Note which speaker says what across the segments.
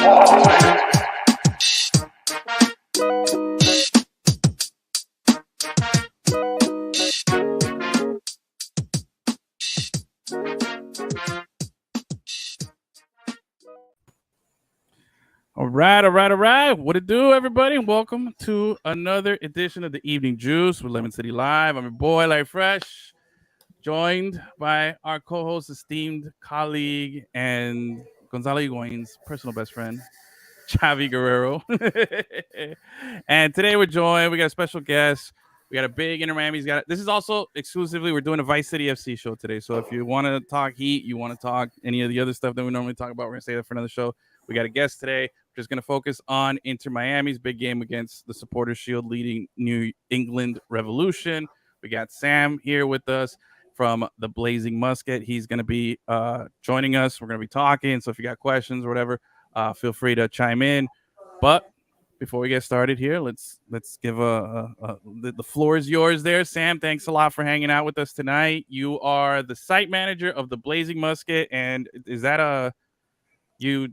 Speaker 1: All right. What it do, everybody? Welcome to another edition of the Evening Juice with LemonCityLive. I'm your boy, Larry Fresh, joined by our co-host, esteemed colleague, and Gonzalo Higuain's personal best friend, Chavi Guerrero. And today we got a special guest. We got a big Inter Miami's got it. This is also exclusively, we're doing a Vice City FC show today. So if you want to talk Heat, you want to talk any of the other stuff that we normally talk about, we're going to save that for another show. We got a guest today. We're just going to focus on Inter Miami's big game against the Supporters Shield leading New England Revolution. We got Sam here with us from the Blazing Musket. He's going to be joining us. We're going to be talking. So if you got questions or whatever, feel free to chime in. But before we get started here, let's give the floor is yours there, Sam. Thanks a lot for hanging out with us tonight. You are the site manager of the Blazing Musket, and is that is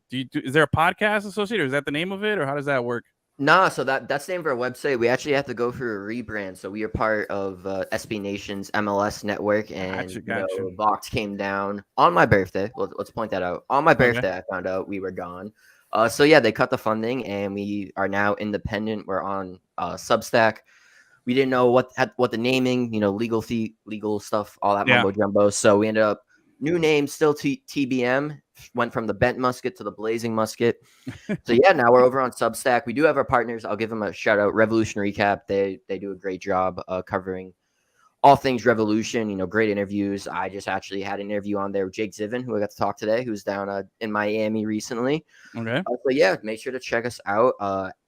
Speaker 1: there a podcast associated, or is that the name of it, or how does that work?
Speaker 2: Nah, so that's the name of our website. We actually have to go through a rebrand. So we are part of SB Nation's MLS network, and
Speaker 1: Gotcha.
Speaker 2: Vox came down on my birthday. Let's point that out. On my birthday, I found out we were gone. So yeah, they cut the funding, and we are now independent. We're on Substack. We didn't know what the naming, legal stuff, all that mumbo jumbo. So we ended up new name, still TBM. Went from the Bent Musket to the Blazing Musket. So yeah, now we're over on Substack. We do have our partners. I'll give them a shout out. Revolution Recap. They do a great job covering all things Revolution. Great interviews. I just actually had an interview on there with Jake Zivin, who I got to talk today, who's down in Miami recently.
Speaker 1: Okay.
Speaker 2: So yeah, make sure to check us out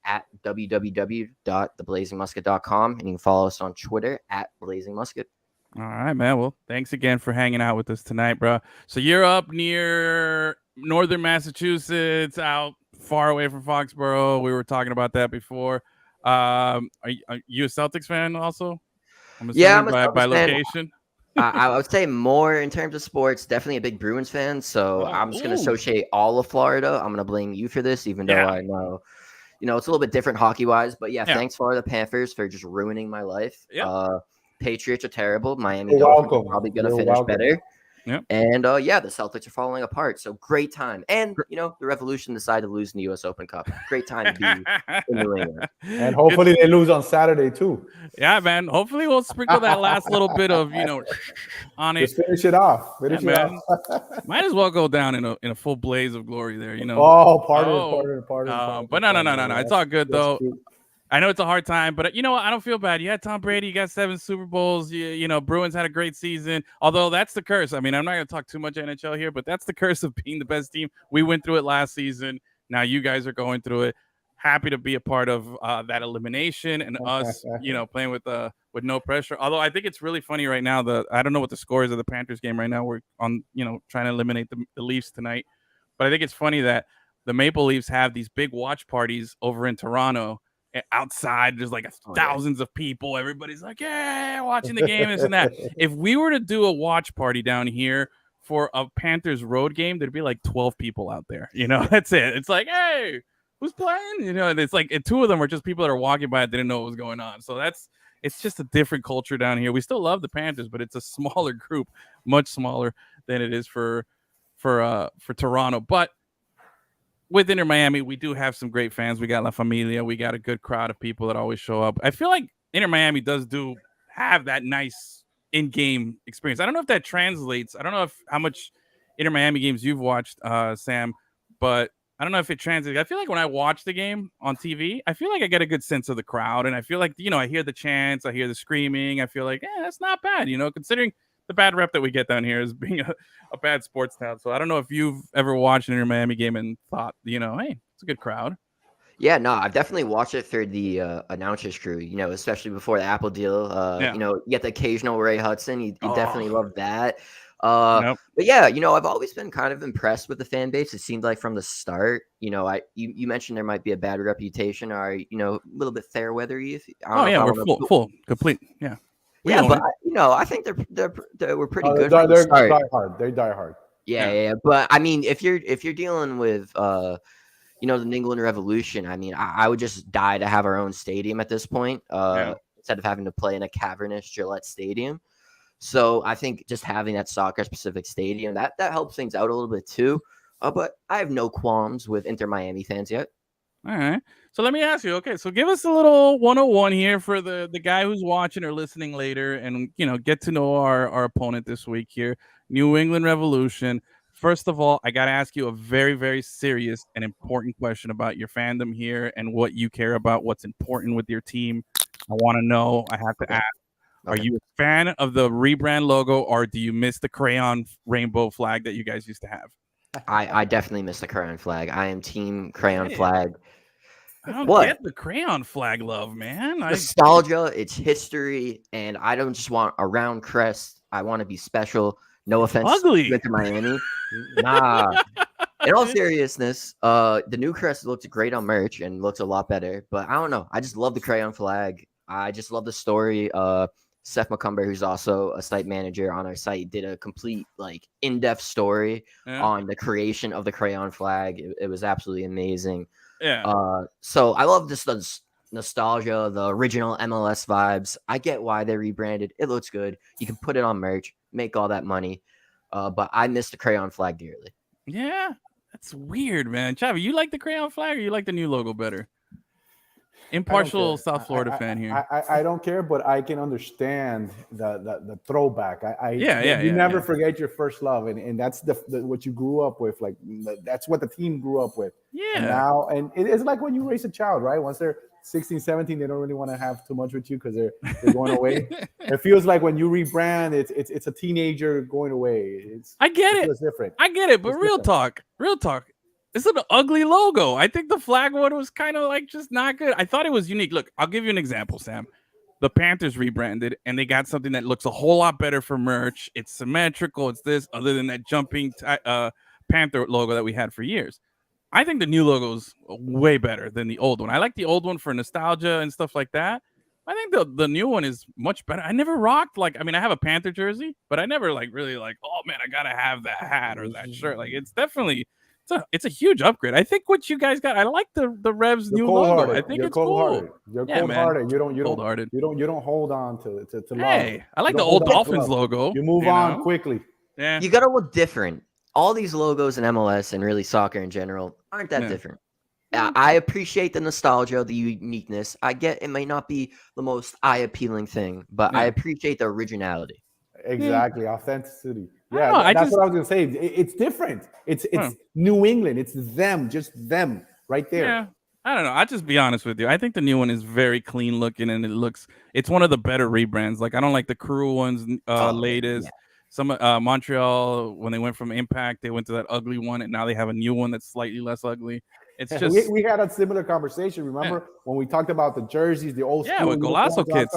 Speaker 2: at www.theblazingmusket.com, and you can follow us on Twitter at Blazing Musket.
Speaker 1: All right, man. Well, thanks again for hanging out with us tonight, bro. So you're up near northern Massachusetts, out far away from Foxborough. We were talking about that before. Are you a Celtics fan also? I'm by location.
Speaker 2: I would say more in terms of sports, definitely a big Bruins fan. So I'm just going to associate all of Florida. I'm going to blame you for this, even though I know, it's a little bit different hockey-wise. But thanks, Florida Panthers, for just ruining my life. Yeah. Patriots are terrible. Miami Dolphins are probably going to finish better. Yep. And the Celtics are falling apart. So great time. And the Revolution decided to lose in the U.S. Open Cup. Great time to be in New England.
Speaker 3: And hopefully they lose on Saturday too.
Speaker 1: Yeah, man. Hopefully we'll sprinkle that last little bit of on it.
Speaker 3: Just finish it off.
Speaker 1: Might as well go down in a full blaze of glory there.
Speaker 3: Oh, part of it.
Speaker 1: But no. It's all good though. I know it's a hard time, but I don't feel bad. You had Tom Brady, you got 7 Super Bowls. Bruins had a great season. Although that's the curse. I mean, I'm not going to talk too much NHL here, but that's the curse of being the best team. We went through it last season. Now you guys are going through it. Happy to be a part of that elimination and us, playing with no pressure. Although I think it's really funny right now. I don't know what the score is of the Panthers game right now. We're on, trying to eliminate the Leafs tonight. But I think it's funny that the Maple Leafs have these big watch parties over in Toronto. Outside, there's like thousands of people. Everybody's like, yeah, watching the game, this and that. If we were to do a watch party down here for a Panthers road game, there'd be like 12 people out there. That's it. It's like, hey, who's playing? And it's like 2 of them are just people that are walking by that didn't know what was going on. So it's just a different culture down here. We still love the Panthers, but it's a smaller group, much smaller than it is for Toronto. But with Inter Miami, we do have some great fans. We got La Familia. We got a good crowd of people that always show up. I feel like Inter Miami does have that nice in-game experience. I don't know if that translates. I don't know how much Inter Miami games you've watched, Sam, but I don't know if it translates. I feel like when I watch the game on TV, I feel like I get a good sense of the crowd, and I feel like, I hear the chants, I hear the screaming. I feel like, that's not bad, considering the bad rep that we get down here as being a bad sports town. So I don't know if you've ever watched an Inter Miami game and thought, hey, it's a good crowd.
Speaker 2: Yeah, no, I've definitely watched it through the announcers crew, especially before the Apple deal. You get the occasional Ray Hudson. You definitely love that. But yeah, I've always been kind of impressed with the fan base. It seemed like from the start, you mentioned there might be a bad reputation or, a little bit fair weathery.
Speaker 1: We're full, complete. Yeah.
Speaker 2: Yeah, but I think they were pretty good.
Speaker 3: They die hard.
Speaker 2: Yeah. But I mean, if you're dealing with the New England Revolution. I mean, I would just die to have our own stadium at this point, instead of having to play in a cavernous Gillette Stadium. So I think just having that soccer-specific stadium, that helps things out a little bit too. But I have no qualms with Inter Miami fans yet.
Speaker 1: All right. So let me ask you, okay, so give us a little 101 here for the guy who's watching or listening later and, get to know our opponent this week here, New England Revolution. First of all, I got to ask you a very, very serious and important question about your fandom here and what you care about, what's important with your team. I want to know, I have to ask, are you a fan of the rebrand logo or do you miss the crayon rainbow flag that you guys used to have?
Speaker 2: I definitely miss the crayon flag. I am team crayon flag.
Speaker 1: I don't get the crayon flag love, man.
Speaker 2: Nostalgia, it's history, and I don't just want a round crest. I want to be special. No offense to Miami. Nah. In all seriousness, the new crest looks great on merch and looks a lot better. But I don't know. I just love the crayon flag. I just love the story. Seth McCumber, who's also a site manager on our site, did a complete in-depth story on the creation of the crayon flag. It was absolutely amazing.
Speaker 1: Yeah.
Speaker 2: So I love this nostalgia, the original MLS vibes. I get why they rebranded. It looks good. You can put it on merch, make all that money. But I miss the crayon flag dearly.
Speaker 1: Yeah, that's weird, man. Chavi, you like the crayon flag or you like the new logo better? Impartial South Florida fan here.
Speaker 3: I don't care, but I can understand the throwback. You never forget your first love, and that's what you grew up with. Like that's what the team grew up with.
Speaker 1: Yeah.
Speaker 3: And it's like when you raise a child, right? Once they're 16, 17, they don't really want to have too much with you because they're going away. It feels like when you rebrand, it's a teenager going away.
Speaker 1: I get it.
Speaker 3: It's different.
Speaker 1: I get it, but real talk. It's an ugly logo. I think the flag one was kind of just not good. I thought it was unique. Look, I'll give you an example, Sam. The Panthers rebranded, and they got something that looks a whole lot better for merch. It's symmetrical. It's this, other than that jumping Panther logo that we had for years. I think the new logo is way better than the old one. I like the old one for nostalgia and stuff like that. I think the new one is much better. I never rocked I have a Panther jersey, but I never really oh man, I gotta have that hat or that shirt. It's definitely. It's a huge upgrade. I think what you guys got. I like the Revs new logo. I think it's cool.
Speaker 3: You're cold-hearted. You don't hold on to love.
Speaker 1: Hey, I like the old Dolphins logo.
Speaker 3: You move on quickly.
Speaker 1: Yeah,
Speaker 2: you gotta look different. All these logos in MLS and really soccer in general aren't that different. I appreciate the nostalgia, the uniqueness. I get it might not be the most eye-appealing thing, but I appreciate the originality.
Speaker 3: Exactly, authenticity. Yeah, that's what I was gonna say. It's different. It's New England. It's them, just them, right there.
Speaker 1: Yeah, I don't know. I'll just be honest with you. I think the new one is very clean looking, and it's one of the better rebrands. I don't like the Crew ones latest. Yeah. Some Montreal, when they went from Impact, they went to that ugly one, and now they have a new one that's slightly less ugly. It's just
Speaker 3: we had a similar conversation. Remember when we talked about the jerseys, the old school
Speaker 1: with Golasso kits.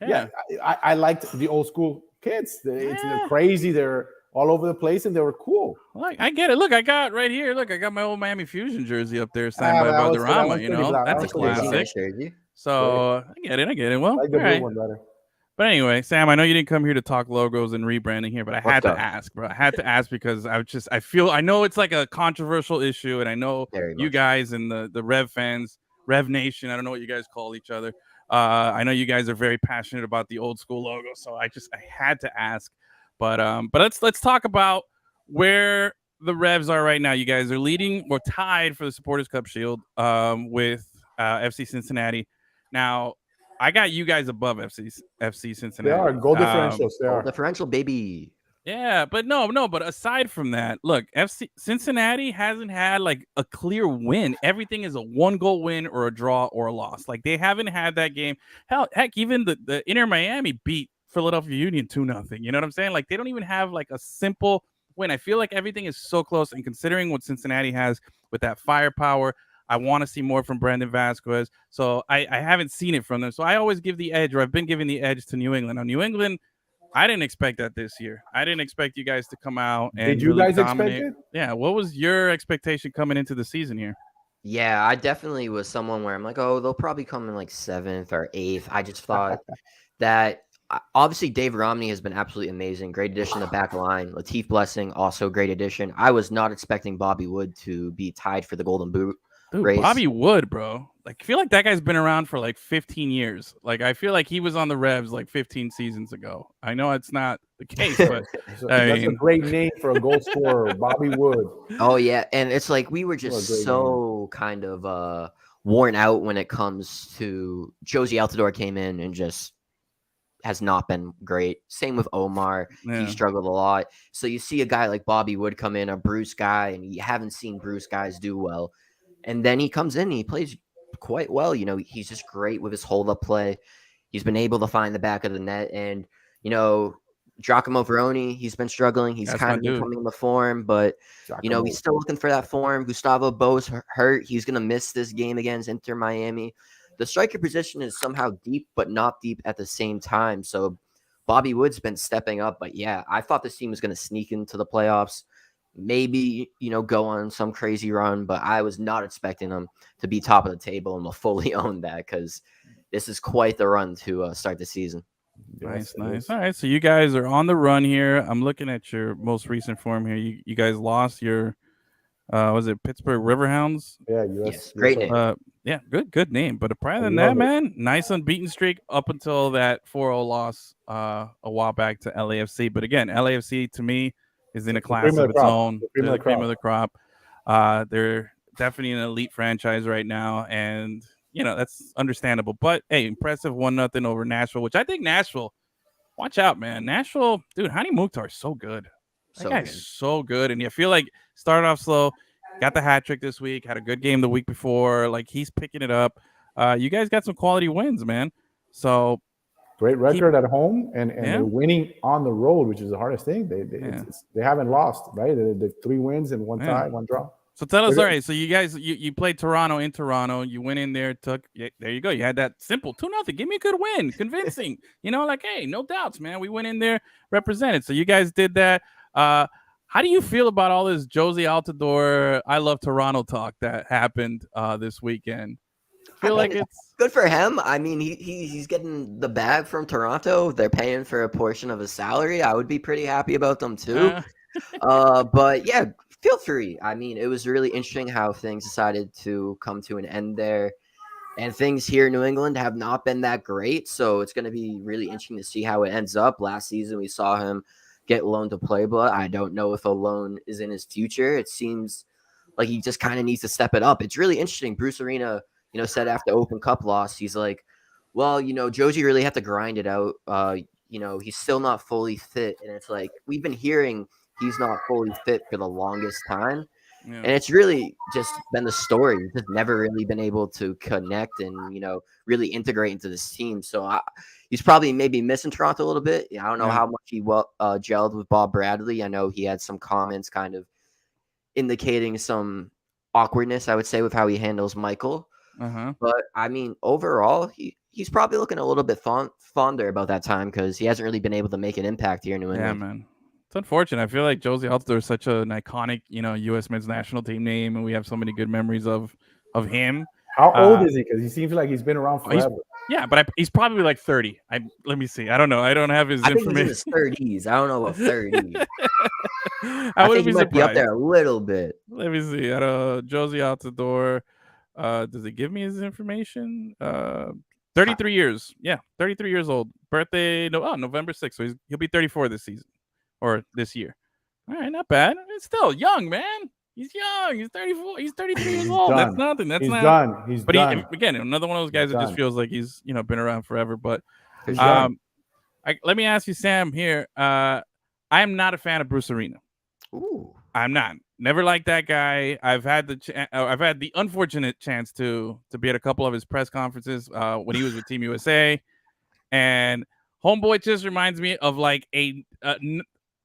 Speaker 3: Yeah, I liked the old school kits. It's crazy. They're all over the place, and they were cool.
Speaker 1: I get it. Look, I got right here. Look, I got my old Miami Fusion jersey up there signed by Valderrama. That's a classic. So I get it. Well,
Speaker 3: I like the blue one better.
Speaker 1: But anyway, Sam, I know you didn't come here to talk logos and rebranding here, but I had to ask, bro. I had to ask because I know it's like a controversial issue, and I know you guys and the Rev fans, Rev Nation, I don't know what you guys call each other. I know you guys are very passionate about the old school logo, so I had to ask. But let's talk about where the Revs are right now. You guys are leading or tied for the Supporters Cup Shield with FC Cincinnati. Now, I got you guys above FC Cincinnati.
Speaker 3: They are goal differentials. They are
Speaker 2: differential, baby.
Speaker 1: Yeah, but no. But aside from that, look, FC Cincinnati hasn't had a clear win. Everything is a 1-goal win or a draw or a loss. They haven't had that game. Heck, even the Inter Miami beat Philadelphia Union 2-0. You know what I'm saying? They don't even have a simple win. I feel like everything is so close. And considering what Cincinnati has with that firepower, I want to see more from Brandon Vasquez. So I haven't seen it from them. So I always give the edge, or I've been giving the edge to New England. Now, New England, I didn't expect that this year. I didn't expect you guys to come out and
Speaker 3: did you
Speaker 1: really
Speaker 3: guys
Speaker 1: dominate.
Speaker 3: expect it?
Speaker 1: Yeah. What was your expectation coming into the season here?
Speaker 2: Yeah, I definitely was someone where I'm like, oh, they'll probably come in 7th or 8th. I just thought that obviously Dave Romney has been absolutely amazing. Great addition to the back line. Latif Blessing, also great addition. I was not expecting Bobby Wood to be tied for the Golden Boot.
Speaker 1: Dude, Bobby Wood, bro. Like, I feel like that guy's been around for like 15 years. Like, I feel like he was on the Revs like 15 seasons ago. I know it's not the case, but
Speaker 3: that's a great name for a goal scorer, Bobby Wood.
Speaker 2: Oh yeah, and it's like we were just so kind of worn out when it comes to Josie Altidore came in and just has not been great. Same with Omar. Yeah. He struggled a lot. So you see a guy like Bobby Wood come in, a Bruce guy, and you haven't seen Bruce guys do well. And then he comes in and he plays quite well. You know, he's just great with his hold-up play. He's been able to find the back of the net. And, you know, Giacomo Veroni, he's been struggling. He's kind of been coming into form, but, you know, he's still looking for that form. Gustavo Bo's hurt. He's going to miss this game against Inter Miami. The striker position is somehow deep, but not deep at the same time. So Bobby Wood's been stepping up. But, yeah, I thought this team was going to sneak into the playoffs. Maybe, you know, go on some crazy run, but I was not expecting them to be top of the table, and will fully own that because this is quite the run to start the season.
Speaker 1: Nice. All right, so you guys are on the run here. I'm looking at your most recent form here. You guys lost your, was it Pittsburgh Riverhounds?
Speaker 3: Yeah,
Speaker 2: yes, great name.
Speaker 1: Yeah, good name. But prior than that, man, nice unbeaten streak up until that 4-0 loss a while back to LAFC. But again, LAFC to me is in a class of its own. They're the cream of the crop. They're definitely an elite franchise right now, and you know that's understandable. But hey, impressive 1-0 over Nashville, which I think Nashville. Watch out, man. Nashville, dude. Hani Mukhtar is so good. That guy's so good, and I feel like started off slow, got the hat trick this week, had a good game the week before. Like he's picking it up. You guys got some quality wins, man. So.
Speaker 3: Great record at home, and they're winning on the road, which is the hardest thing. They haven't lost, right? They 3 wins and 1 tie, 1 draw.
Speaker 1: So tell us, all right. So you guys, you played Toronto in Toronto. You went in there, there you go. You had that simple 2-0. Give me a good win, convincing. You know, like hey, no doubts, man. We went in there, represented. So you guys did that. How do you feel about all this Josie Altidore, I love Toronto talk that happened this weekend? I feel like it's
Speaker 2: good for him. I mean, he's getting the bag from Toronto. They're paying for a portion of his salary. I would be pretty happy about them too. But yeah, feel free. I mean, it was really interesting how things decided to come to an end there. And things here in New England have not been that great. So it's going to be really interesting to see how it ends up. Last season, we saw him get loaned to play, but I don't know if a loan is in his future. It seems like he just kind of needs to step it up. It's really interesting. Bruce Arena, you know, said after Open Cup loss, he's like, well, you know, Josie really had to grind it out. You know, he's still not fully fit. And it's like, we've been hearing he's not fully fit for the longest time. Yeah. And it's really just been the story. He's just never really been able to connect and, you know, really integrate into this team. So he's probably maybe missing Toronto a little bit. I don't know how much he gelled with Bob Bradley. I know he had some comments kind of indicating some awkwardness, I would say, with how he handles Michael. But I mean, overall, he's probably looking a little bit fonder about that time because he hasn't really been able to make an impact here in New England.
Speaker 1: Yeah, man. It's unfortunate. I feel like Josie Altidore is such an iconic, you know, U.S. men's national team name, and we have so many good memories of him.
Speaker 3: How old is he? Because he seems like he's been around forever.
Speaker 1: But he's probably like 30. Let me see. I don't know. I don't have his information.
Speaker 2: He's in his 30s. I don't know about 30. I think he might be up there a little bit.
Speaker 1: Let me see. Josie Altidore. Does it give me his information? 33 years. Yeah, 33 years old. Birthday, November 6th. So he'll be 34 this season or this year. All right, not bad. It's still young, man. He's young. He's 34. He's 33 years old. Done. That's nothing. That's not
Speaker 3: done. He's done.
Speaker 1: Again, another one of those guys that just feels like he's, you know, been around forever. But let me ask you, Sam, here. I am not a fan of Bruce Arena.
Speaker 2: Ooh.
Speaker 1: I'm not. Never liked that guy. I've had the unfortunate chance to be at a couple of his press conferences when he was with Team USA, and homeboy just reminds me of like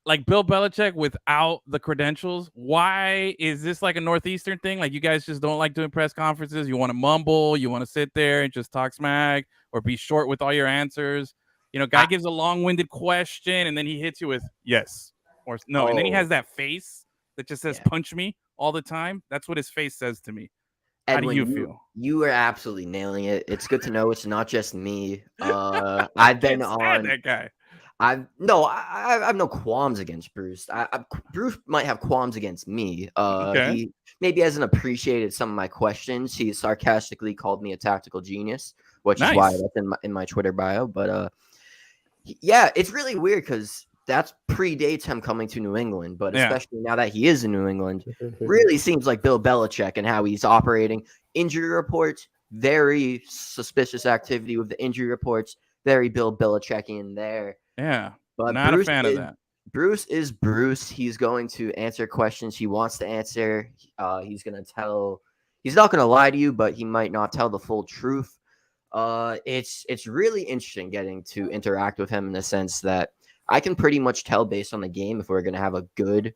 Speaker 1: like Bill Belichick without the credentials. Why is this like a Northeastern thing? Like you guys just don't like doing press conferences? You want to mumble? You want to sit there and just talk smack or be short with all your answers? You know, guy gives a long-winded question and then he hits you with yes or no, and then he has that face that just says punch me all the time. That's what his face says to me. Edwin, how do you feel?
Speaker 2: You are absolutely nailing it. It's good to know it's not just me. I've been on
Speaker 1: that guy.
Speaker 2: I have no qualms against Bruce. Bruce might have qualms against me. He maybe hasn't appreciated some of my questions. He sarcastically called me a tactical genius, which is why that's in my Twitter bio. But yeah, it's really weird because that predates him coming to New England. But especially now that he is in New England, really seems like Bill Belichick and how he's operating. Injury reports, very suspicious activity with the injury reports. Very Bill Belichickian there.
Speaker 1: Yeah,
Speaker 2: but
Speaker 1: not a fan of that.
Speaker 2: Bruce is Bruce. He's going to answer questions he wants to answer. He's not going to lie to you, but he might not tell the full truth. It's really interesting getting to interact with him in the sense that I can pretty much tell based on the game if we're going to have a good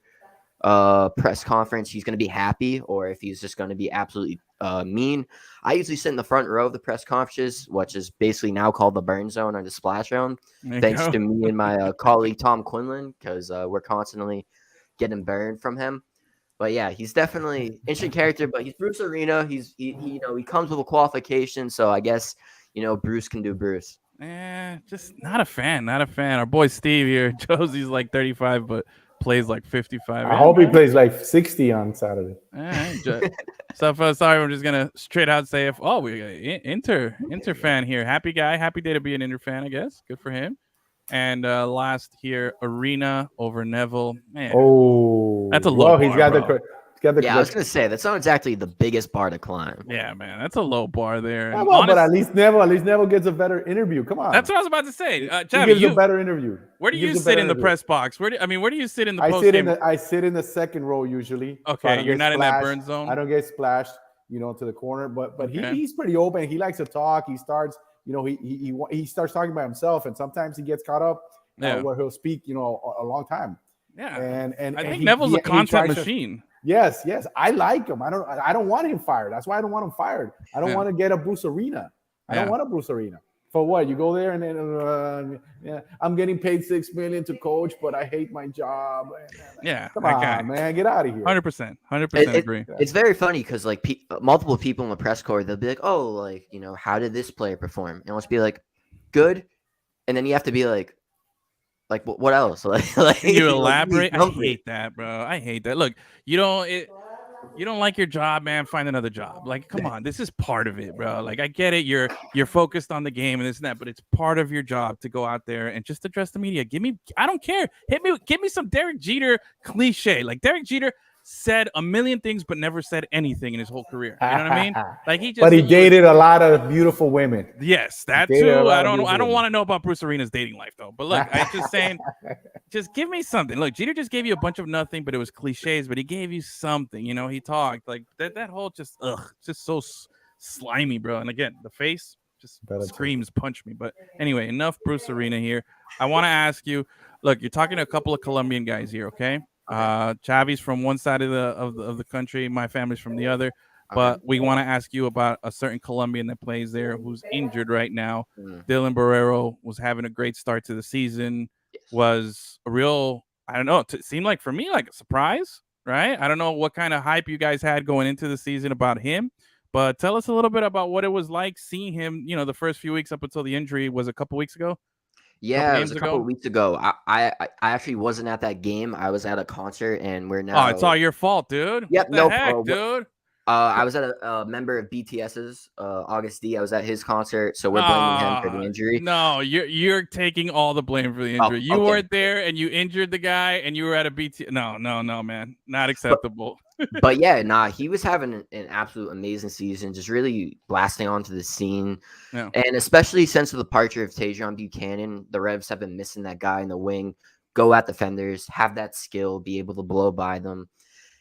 Speaker 2: press conference, he's going to be happy, or if he's just going to be absolutely mean. I usually sit in the front row of the press conferences, which is basically now called the burn zone or the splash zone, thanks to me and my colleague Tom Quinlan, because we're constantly getting burned from him. But yeah, he's definitely interesting character. But he's Bruce Arena. He comes with a qualification, so I guess Bruce can do Bruce.
Speaker 1: Just not a fan. Our boy Steve here, Josie's like 35, but plays like 55.
Speaker 3: I hope he plays like 60 on Saturday.
Speaker 1: All right. So sorry, I'm just gonna straight out say we got Inter fan here. Happy guy, happy day to be an Inter fan, I guess. Good for him. And last here, Arena over Neville. Man, that's a low bar,
Speaker 3: he's got
Speaker 1: bro.
Speaker 2: I was gonna say that's not exactly the biggest bar to climb.
Speaker 1: Yeah, man, that's a low bar there.
Speaker 3: Yeah, well, but at least Neville gets a better interview. Come on,
Speaker 1: that's what I was about to say.
Speaker 3: He gives a better interview.
Speaker 1: Where do you sit in the press box? Where do you sit in the post game?
Speaker 3: I sit in the second row usually.
Speaker 1: Okay, you're not in that burn zone.
Speaker 3: I don't get splashed, to the corner. But he's pretty open. He likes to talk. He starts, he starts talking about himself, and sometimes he gets caught up where he'll speak, a long time.
Speaker 1: Yeah,
Speaker 3: and
Speaker 1: I think Neville's a content machine.
Speaker 3: Yes, I like him. I don't want him fired. That's why I don't want him fired. I don't want to get a Bruce Arena. I don't want a Bruce Arena. For what? You go there and then I'm getting paid $6 million to coach, but I hate my job.
Speaker 1: Yeah,
Speaker 3: come on, man, get out of here.
Speaker 1: 100% agree.
Speaker 2: It's very funny because like multiple people in the press corps, they'll be like, "Oh, like how did this player perform?" And let's be like, "Good," and then you have to be like what else? Like
Speaker 1: can you elaborate? I hate that, bro. I hate that. Look, you don't like your job, man. Find another job. Like, come on, this is part of it, bro. Like, I get it. You're focused on the game and this and that, but it's part of your job to go out there and just address the media. I don't care. Give me some Derek Jeter cliche. Like Derek Jeter said a million things, but never said anything in his whole career. You know what I mean? Like he
Speaker 3: dated a lot of beautiful women.
Speaker 1: Yes, that too. I don't want to know about Bruce Arena's dating life though. But look, I'm just saying, just give me something. Look, Jeter just gave you a bunch of nothing, but it was cliches. But he gave you something. He talked like that whole just so slimy, bro. And again, the face just screams punch me. But anyway, enough Bruce Arena here. I want to ask you. Look, you're talking to a couple of Colombian guys here, okay? Chavi's from one side of the country, my family's from the other, but we want to ask you about a certain Colombian that plays there who's injured right now. Dylan Barrero was having a great start to the season. Was a real, I don't know, it seemed like for me like a surprise, right? I don't know what kind of hype you guys had going into the season about him, but tell us a little bit about what it was like seeing him, the first few weeks up until the injury was a couple weeks ago.
Speaker 2: Yeah, it was a couple of weeks ago. I actually wasn't at that game. I was at a concert, and we're now.
Speaker 1: Oh, it's all your fault, dude.
Speaker 2: Yep,
Speaker 1: dude.
Speaker 2: I was at a member of BTS's August D. I was at his concert, so we're blaming him for the injury.
Speaker 1: No, you're taking all the blame for the injury. You weren't there, and you injured the guy, and you were at a BT. No, man, not acceptable.
Speaker 2: But yeah, he was having an absolute amazing season, just really blasting onto the scene. Yeah. And especially since the departure of Tajon Buchanan, the Revs have been missing that guy in the wing, go at defenders, have that skill, be able to blow by them.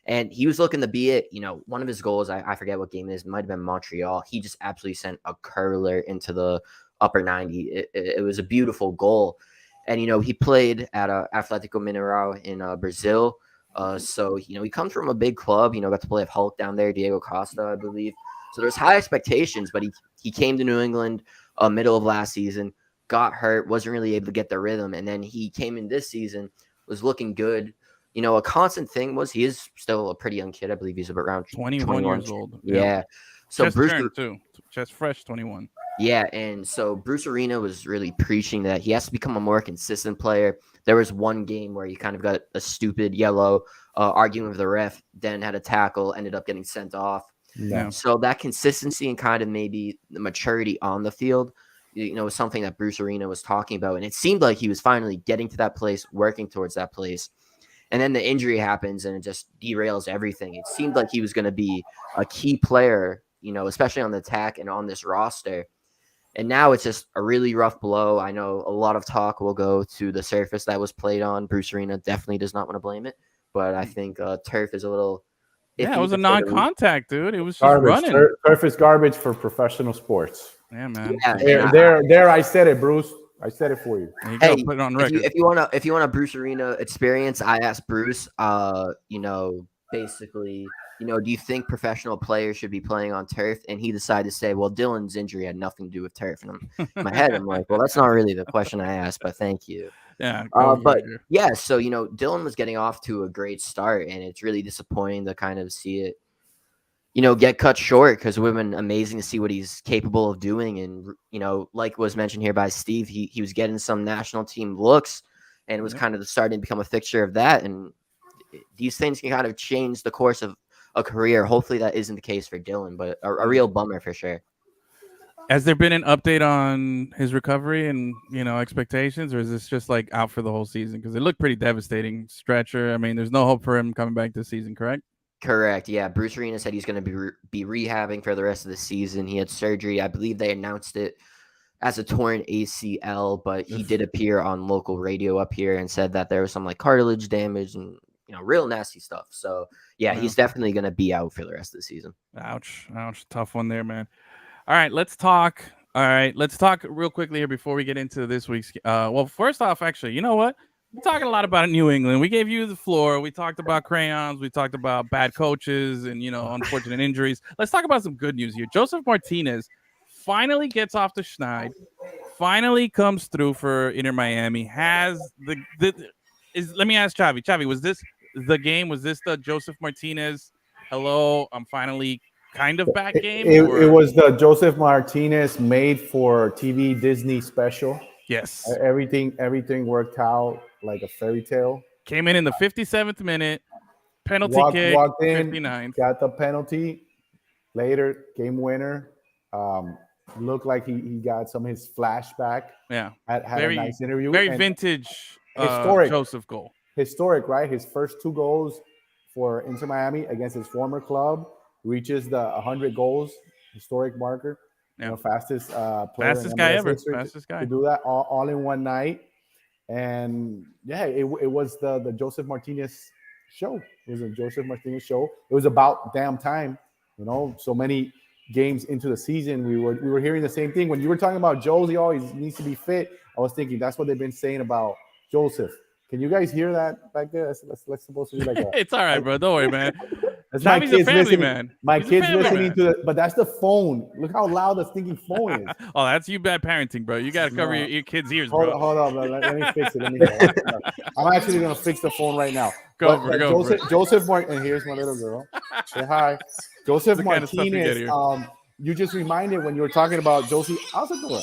Speaker 2: And he was looking to be it. One of his goals, I forget what game it is, it might have been Montreal. He just absolutely sent a curler into the upper 90. It was a beautiful goal. And, he played at Atlético Mineiro in Brazil. So, he comes from a big club, got to play with Hulk down there, Diego Costa, I believe. So there's high expectations, but he came to New England middle of last season, got hurt, wasn't really able to get the rhythm. And then he came in this season, was looking good. A constant thing was he is still a pretty young kid. I believe he's around
Speaker 1: 21 years old.
Speaker 2: Yeah. So
Speaker 1: just
Speaker 2: Bruce
Speaker 1: turned too. Just fresh 21.
Speaker 2: Yeah, and so Bruce Arena was really preaching that he has to become a more consistent player. There was one game where he kind of got a stupid yellow, arguing with the ref, then had a tackle, ended up getting sent off.
Speaker 3: Yeah.
Speaker 2: So that consistency and kind of maybe the maturity on the field, was something that Bruce Arena was talking about. And it seemed like he was finally getting to that place, working towards that place. And then the injury happens and it just derails everything. It seemed like he was going to be a key player, especially on the attack and on this roster. And now it's just a really rough blow. I know a lot of talk will go to the surface that was played on. Bruce Arena definitely does not want to blame it, but I think turf is a little.
Speaker 1: Yeah, it was a non-contact, dude. It was just
Speaker 3: garbage.
Speaker 1: running.
Speaker 3: Turf is garbage for professional sports.
Speaker 1: Yeah, man.
Speaker 2: Yeah,
Speaker 3: there. I said it, Bruce. I said it for you.
Speaker 1: Hey, put it on record.
Speaker 2: If you want a Bruce Arena experience, I asked Bruce. Basically, do you think professional players should be playing on turf? And he decided to say, well, Dylan's injury had nothing to do with turf. And in my head, I'm like, well, that's not really the question I asked, but thank you.
Speaker 1: Yeah.
Speaker 2: So, Dylan was getting off to a great start, and it's really disappointing to kind of see it, get cut short, because it would have been amazing to see what he's capable of doing. And, like was mentioned here by Steve, he was getting some national team looks, and it was kind of starting to become a fixture of that. And these things can kind of change the course of a career. Hopefully that isn't the case for Dylan, but a real bummer for sure.
Speaker 1: Has there been an update on his recovery and, expectations, or is this just like out for the whole season? Because it looked pretty devastating. Stretcher. I mean, there's no hope for him coming back this season, correct?
Speaker 2: Correct. Yeah. Bruce Arena said he's going to be rehabbing for the rest of the season. He had surgery. I believe they announced it as a torn ACL, but he did appear on local radio up here and said that there was some like cartilage damage and, real nasty stuff. So yeah, he's definitely going to be out for the rest of the season.
Speaker 1: Ouch. Tough one there, man. All right, let's talk real quickly here before we get into this week's. Well, first off, actually, you know what? We're talking a lot about New England. We gave you the floor. We talked about crayons. We talked about bad coaches and, unfortunate injuries. Let's talk about some good news here. Joseph Martinez finally gets off the schneid, finally comes through for Inter Miami. Has let me ask Chavi. Chavi, was this the game? Was this the Joseph Martinez, hello, I'm finally kind of back game?
Speaker 3: It was the Joseph Martinez made for TV Disney special.
Speaker 1: Yes.
Speaker 3: Everything worked out like a fairy tale.
Speaker 1: Came in the 57th minute, penalty kick,
Speaker 3: walked in,
Speaker 1: 59th.
Speaker 3: got the penalty. Later, game winner. Looked like he got some of his flashback.
Speaker 1: Yeah.
Speaker 3: Had a nice interview.
Speaker 1: Very vintage
Speaker 3: historic
Speaker 1: Joseph goal.
Speaker 3: Historic, right? His first 2 goals for Inter Miami against his former club reaches the 100 goals historic marker.
Speaker 1: Yeah.
Speaker 3: Fastest player,
Speaker 1: fastest guy ever. Fastest guy
Speaker 3: to do that all in one night. And yeah, it was the Joseph Martinez show. It was a Joseph Martinez show. It was about damn time. So many games into the season, we were hearing the same thing. When you were talking about Josie, he needs to be fit. I was thinking that's what they've been saying about Joseph. Can you guys hear that back there? That's supposed to be like
Speaker 1: it's all right, bro. Don't worry, man.
Speaker 3: That's my kids listening,
Speaker 1: man.
Speaker 3: My kids listening to but that's the phone. Look how loud the stinking phone is.
Speaker 1: Oh, that's you bad parenting, bro. You got to cover your kids' ears, bro.
Speaker 3: Hold on, bro. Let me fix it. I'm actually going to fix the phone right now. Joseph Martinez, and here's my little girl. Say hi. Joseph Martinez, you just reminded when you were talking about Josie Altidore.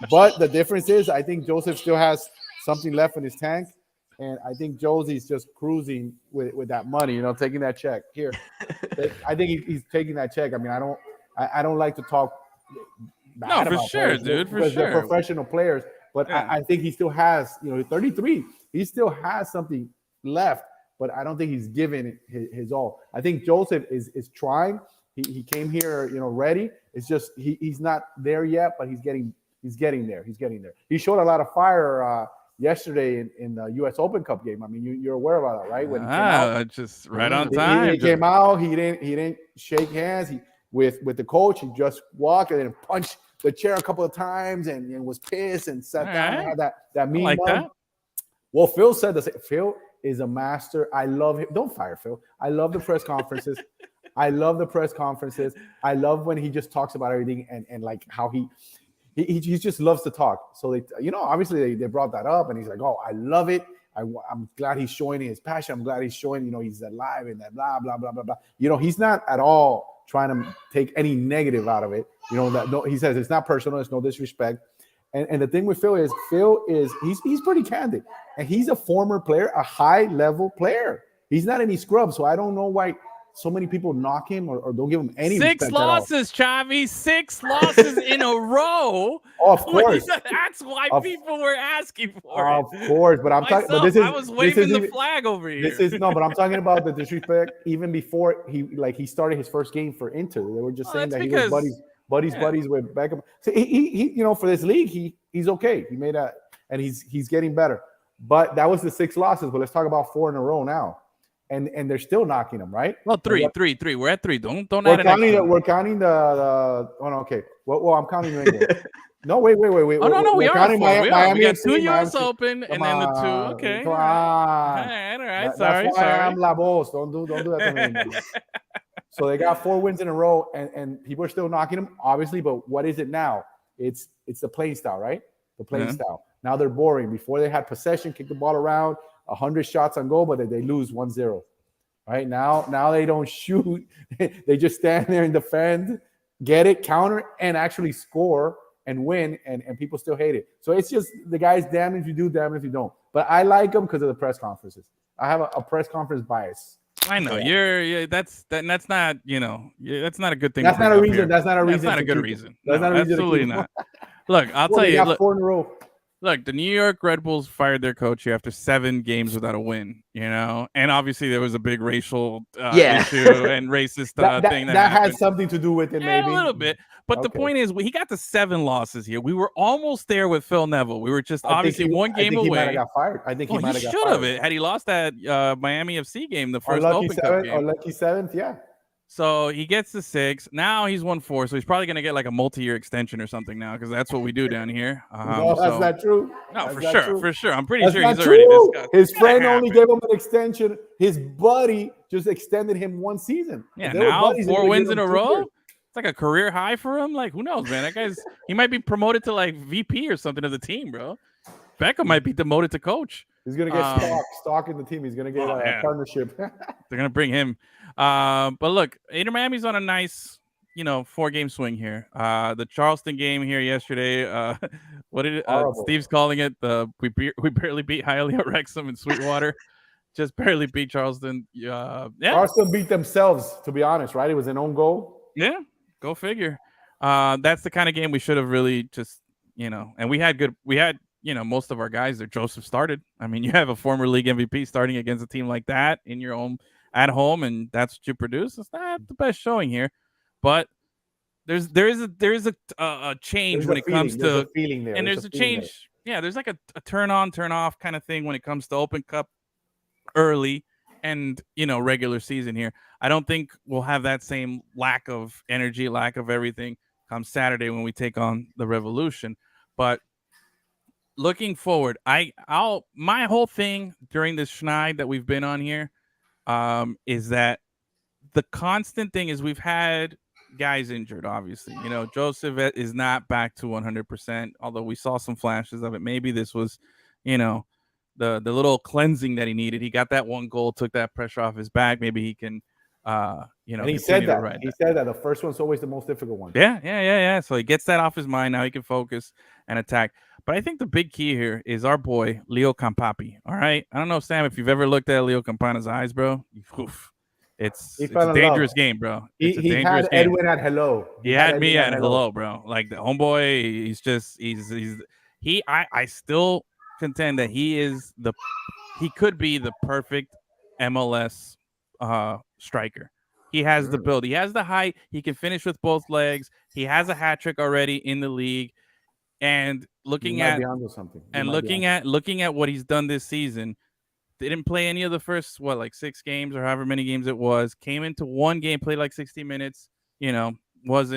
Speaker 3: But the difference is I think Joseph still has something left in his tank. And I think Josie's just cruising with that money, taking that check. Here, I think he's taking that check. I mean, I don't like to talk bad about players, dude, for sure. They're professional players, but yeah. I think he still has, 33. He still has something left, but I don't think he's given his all. I think Joseph is trying. He came here, ready. It's just he's not there yet, but he's getting there. He showed a lot of fire. Yesterday in the U.S. Open Cup game. I mean, you're aware about that, right? When he came out,
Speaker 1: just right on time.
Speaker 3: He came out. He didn't shake hands. With the coach, he just walked and then punched the chair a couple of times and was pissed and sat down. And had that mean like that. Well, Phil said the same. Phil is a master. I love him. Don't fire Phil. I love the press conferences. I love when he just talks about everything and like how he just loves to talk. So obviously they brought that up, and he's like, "Oh, I love it. I'm glad he's showing his passion. I'm glad he's showing, he's alive and that blah blah blah blah blah." He's not at all trying to take any negative out of it. You know, that no, he says it's not personal, it's no disrespect. And the thing with Phil is he's pretty candid, and he's a former player, a high level player. He's not any scrub, so I don't know why so many people knock him or don't give him any respect
Speaker 1: 6 losses, Chavi. 6 losses in a row.
Speaker 3: Oh, of course.
Speaker 1: That's why people were asking for
Speaker 3: it. Of course, but I'm talking. But
Speaker 1: I was waving the flag over here.
Speaker 3: But I'm talking about the disrespect even before he started his first game for Inter. They were just saying that he was buddies with Beckham. So he you know, for this league, he's okay. He made and he's getting better. But that was the 6 losses. But let's talk about 4 in a row now. And they're still knocking him, right?
Speaker 1: Well, 3. We're at 3. Don't
Speaker 3: we're counting. We're counting the. Oh no, okay. Well, I'm counting New England. No, wait.
Speaker 1: Oh no, we are counting Miami. We got 2
Speaker 3: FC,
Speaker 1: U.S. Open, and then the 2. Okay.
Speaker 3: All
Speaker 1: right. Sorry.
Speaker 3: I'm La Voz. Don't do that to me. So they got 4 wins in a row, and people are still knocking them, obviously. But what is it now? It's the playing style, right? The playing style. Now they're boring. Before they had possession, kick the ball around. 100 shots on goal, but they lose 1-0. Right now they don't shoot. They just stand there and defend, get it, counter, and actually score and win, and people still hate it. So it's just the guy's damn if you do, damn if you don't. But I like him because of the press conferences. I have a press conference bias.
Speaker 1: I know that's not, you know, that's not a good thing.
Speaker 3: That's not a reason. That's not a reason.
Speaker 1: That's not a good reason.
Speaker 3: That's not a reason.
Speaker 1: Absolutely not. Look, I'll tell you.
Speaker 3: Look, 4 in a row.
Speaker 1: Look, the New York Red Bulls fired their coach here after 7 games without a win, you know? And obviously there was a big racial issue and racist thing
Speaker 3: that had something to do with it, maybe.
Speaker 1: A little bit. But the point is, he got to 7 losses here. We were almost there with Phil Neville. We were just obviously one game away.
Speaker 3: He might have got fired. I think he might have got fired.
Speaker 1: He should have. Had he lost that Miami FC game, the first Open Cup game.
Speaker 3: Or lucky 7th, yeah.
Speaker 1: So he gets to 6. Now he's won 4. So he's probably going to get like a multi-year extension or something now, because that's what we do down here.
Speaker 3: No, that's not true.
Speaker 1: No,
Speaker 3: that's
Speaker 1: for sure. I'm pretty sure
Speaker 3: he's
Speaker 1: already discussed.
Speaker 3: His friend only gave him an extension. His buddy just extended him 1 season.
Speaker 1: Yeah, now 4 wins in a row. It's like a career high for him. Like, who knows, man? That he might be promoted to like VP or something of the team, bro. Beckham might be demoted to coach.
Speaker 3: He's gonna get stock in the team. He's gonna get a partnership.
Speaker 1: They're gonna bring him. But look, Inter Miami's on a nice, 4-game swing here. The Charleston game here yesterday. What did Steve's calling it? We barely beat Hialeah Wrexham in Sweetwater. Just barely beat Charleston.
Speaker 3: Charleston beat themselves, to be honest, right? It was an own goal.
Speaker 1: Yeah, go figure. That's the kind of game we should have really just, and we had most of our guys there. Joseph started. I mean, you have a former league MVP starting against a team like that in your own at home, and that's what you produce. It's not the best showing here, but there is a change when it comes to
Speaker 3: feeling there,
Speaker 1: and there's a change. Yeah, there's like a turn on, turn off kind of thing when it comes to Open Cup early and regular season here. I don't think we'll have that same lack of energy, lack of everything come Saturday when we take on the Revolution, but. Looking forward, my whole thing during this schneid that we've been on here is that the constant thing is we've had guys injured, obviously. Joseph is not back to 100%, although we saw some flashes of it. Maybe this was, the little cleansing that he needed. He got that 1 goal, took that pressure off his back. Maybe he can,
Speaker 3: And he said that. He said that the first one's always the most difficult one.
Speaker 1: Yeah. So he gets that off his mind. Now he can focus and attack. But I think the big key here is our boy, Leo Campapi. All right? I don't know, Sam, if you've ever looked at Leo Campana's eyes, bro. It's a dangerous game, bro.
Speaker 3: He had Edwin at hello.
Speaker 1: He had me at hello, bro. Like, the homeboy, I still contend that he could be the perfect MLS striker. He has the build. He has the height. He can finish with both legs. He has a hat trick already in the league. And looking at what he's done this season, didn't play any of the first 6 games or however many games it was. Came into 1 game, played like 60 minutes. Was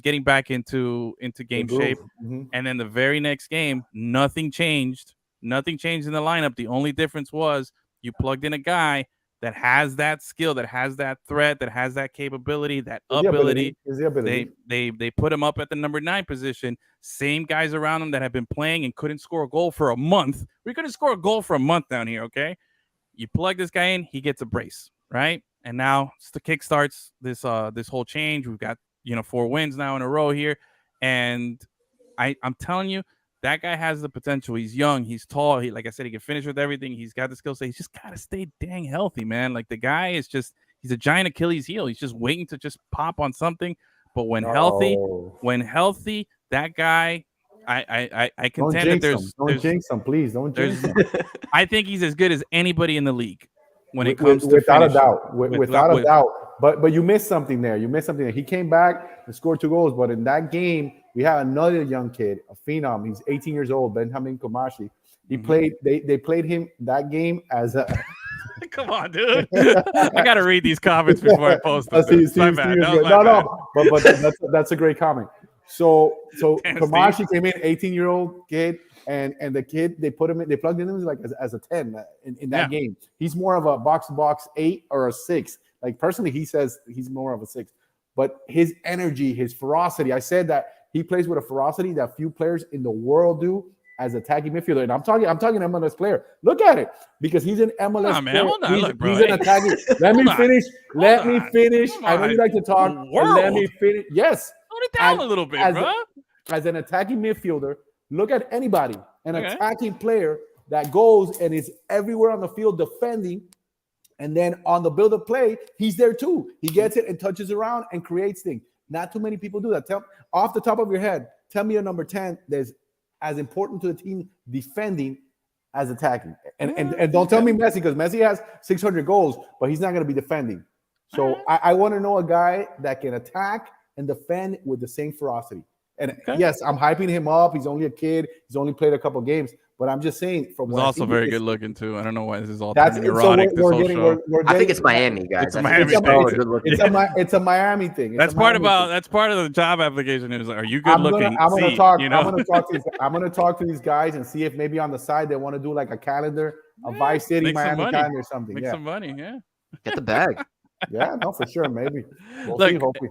Speaker 1: getting back into game shape.
Speaker 3: Mm-hmm.
Speaker 1: And then the very next game, nothing changed. Nothing changed in the lineup. The only difference was you plugged in a guy that has that skill, that has that threat, that has that capability, that ability. They put him up at the number 9 position. Same guys around him that have been playing and couldn't score a goal for a month. We couldn't score a goal for a month down here, okay? You plug this guy in, he gets a brace, right? and now the kick starts this whole change. We've got 4 wins now in a row here, and I'm telling you, that guy has the potential. He's young, he's tall. Like I said, he can finish with everything. He's got the skill set. He's just got to stay dang healthy, man. Like the guy is he's a giant Achilles heel. He's just waiting to just pop on something. But when healthy, that guy, I contend that
Speaker 3: don't jinx him, please. Don't jinx him.
Speaker 1: I think he's as good as anybody in the league when it comes to
Speaker 3: without
Speaker 1: finishing.
Speaker 3: a doubt. Without a doubt. But you missed something there. He came back and scored 2 goals. But in that game, we had another young kid, a phenom. He's 18 years old, Benjamin Komashi. He played. They played him that game as a.
Speaker 1: Come on, dude. I got to read these comments before I post them.
Speaker 3: But that's a great comment. So Komashi came in, 18-year-old kid, and the kid they plugged him in like as a 10 in that game. He's more of a box 8 or a 6. Like personally, he says he's more of a 6. But his energy, his ferocity, I said that he plays with a ferocity that few players in the world do as attacking midfielder. And I'm talking MLS player. Look at it, because he's an MLS player.
Speaker 1: Hold on.
Speaker 3: He's an attacking. Let me finish. I know you like to talk. Let me finish. Yes.
Speaker 1: Slow it down a little bit, bro.
Speaker 3: As an attacking midfielder, look at anybody, an attacking player that goes and is everywhere on the field defending. And then on the build-up play, he's there too. He gets it and touches around and creates things. Not too many people do that. Off the top of your head, tell me a number 10 that's as important to the team defending as attacking. And don't tell me Messi, because Messi has 600 goals, but he's not going to be defending. So I want to know a guy that can attack and defend with the same ferocity. And yes, I'm hyping him up. He's only a kid. He's only played a couple games. But I'm just saying,
Speaker 1: from he's also very good looking too. I don't know why this is all erotic.
Speaker 2: I think it's Miami, guys.
Speaker 1: It's a Miami.
Speaker 3: It's a Miami thing.
Speaker 1: That's part of the job application. Is are you good looking?
Speaker 3: I'm gonna talk to these guys and see if maybe on the side they want to do like a calendar, a Vice City Miami calendar or something.
Speaker 1: Make some money. Yeah,
Speaker 2: get the bag.
Speaker 3: Yeah, no, for sure. Maybe we'll see. Hopefully.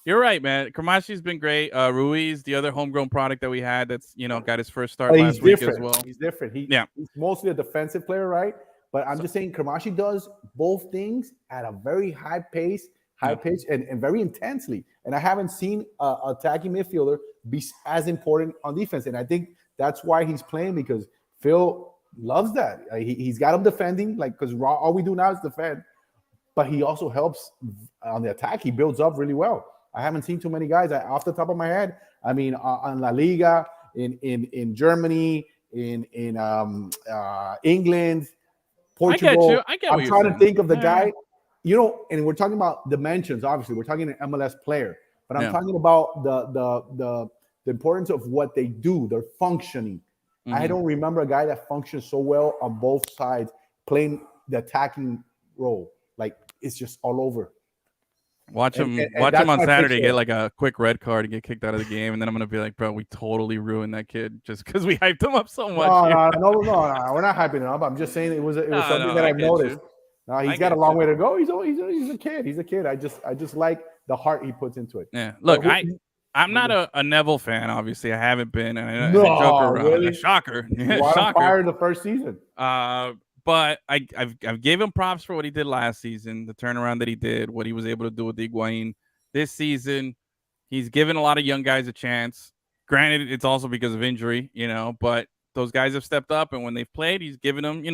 Speaker 1: You're right, man. Kramashi's been great. Ruiz, the other homegrown product that we had, that's got his first start last week as well.
Speaker 3: He's different. He's mostly a defensive player, right? But I'm just saying, Kramashi does both things at a very high pace, and very intensely. And I haven't seen an attacking midfielder be as important on defense. And I think that's why he's playing, because Phil loves that. He's got him defending, because all we do now is defend. But he also helps on the attack. He builds up really well. I haven't seen too many guys off the top of my head. I mean, on La Liga, in Germany, in England, Portugal.
Speaker 1: I get
Speaker 3: I'm trying to think of the guy, and we're talking about dimensions. Obviously, we're talking an MLS player, but I'm talking about the importance of what they do. They're functioning. Mm-hmm. I don't remember a guy that functions so well on both sides, playing the attacking role. Like, it's just all over.
Speaker 1: Watch him on Saturday get like a quick red card and get kicked out of the game, and then I'm gonna be like, bro, we totally ruined that kid just because we hyped him up so much.
Speaker 3: No, we're not hyping him up. I'm just saying it was something that I've noticed. No, he's got a long way to go. He's a kid. He's a kid. I just like the heart he puts into it.
Speaker 1: Yeah. Look, I'm not a Neville fan. Obviously, I haven't been. I joke around. Really? Shocker.
Speaker 3: Shocker. Fired the first season.
Speaker 1: But I've gave him props for what he did last season, the turnaround that he did, what he was able to do with Higuain. This season, he's given a lot of young guys a chance. Granted, it's also because of injury, but those guys have stepped up, and when they've played, he's given them,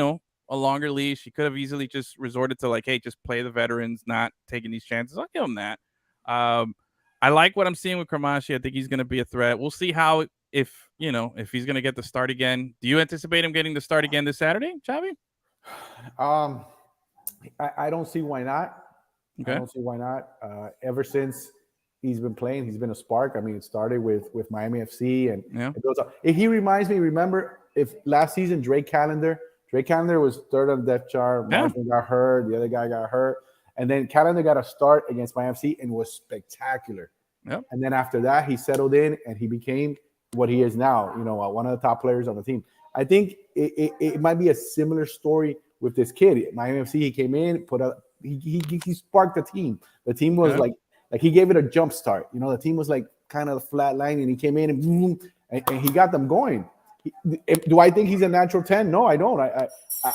Speaker 1: a longer leash. He could have easily just resorted to hey, just play the veterans, not taking these chances. I'll give him that. I like what I'm seeing with Kramashi. I think he's going to be a threat. We'll see how if he's going to get the start again. Do you anticipate him getting the start again this Saturday, Xavi?
Speaker 3: I don't see why not. Okay. I don't see why not. Ever since he's been playing, he's been a spark. I mean, it started with Miami FC, and it goes up. He reminds me. Remember, if last season Drake Callender was third on the depth chart. Martin got hurt. The other guy got hurt, and then Callender got a start against Miami FC and was spectacular. Yep. And then after that, he settled in and he became what he is now. One of the top players on the team. I think it might be a similar story with this kid. Miami FC, he came in, he sparked the team. The team was like he gave it a jump start. The team was like kind of flat line, and he came in and he got them going. Do I think he's a natural 10? No, I don't.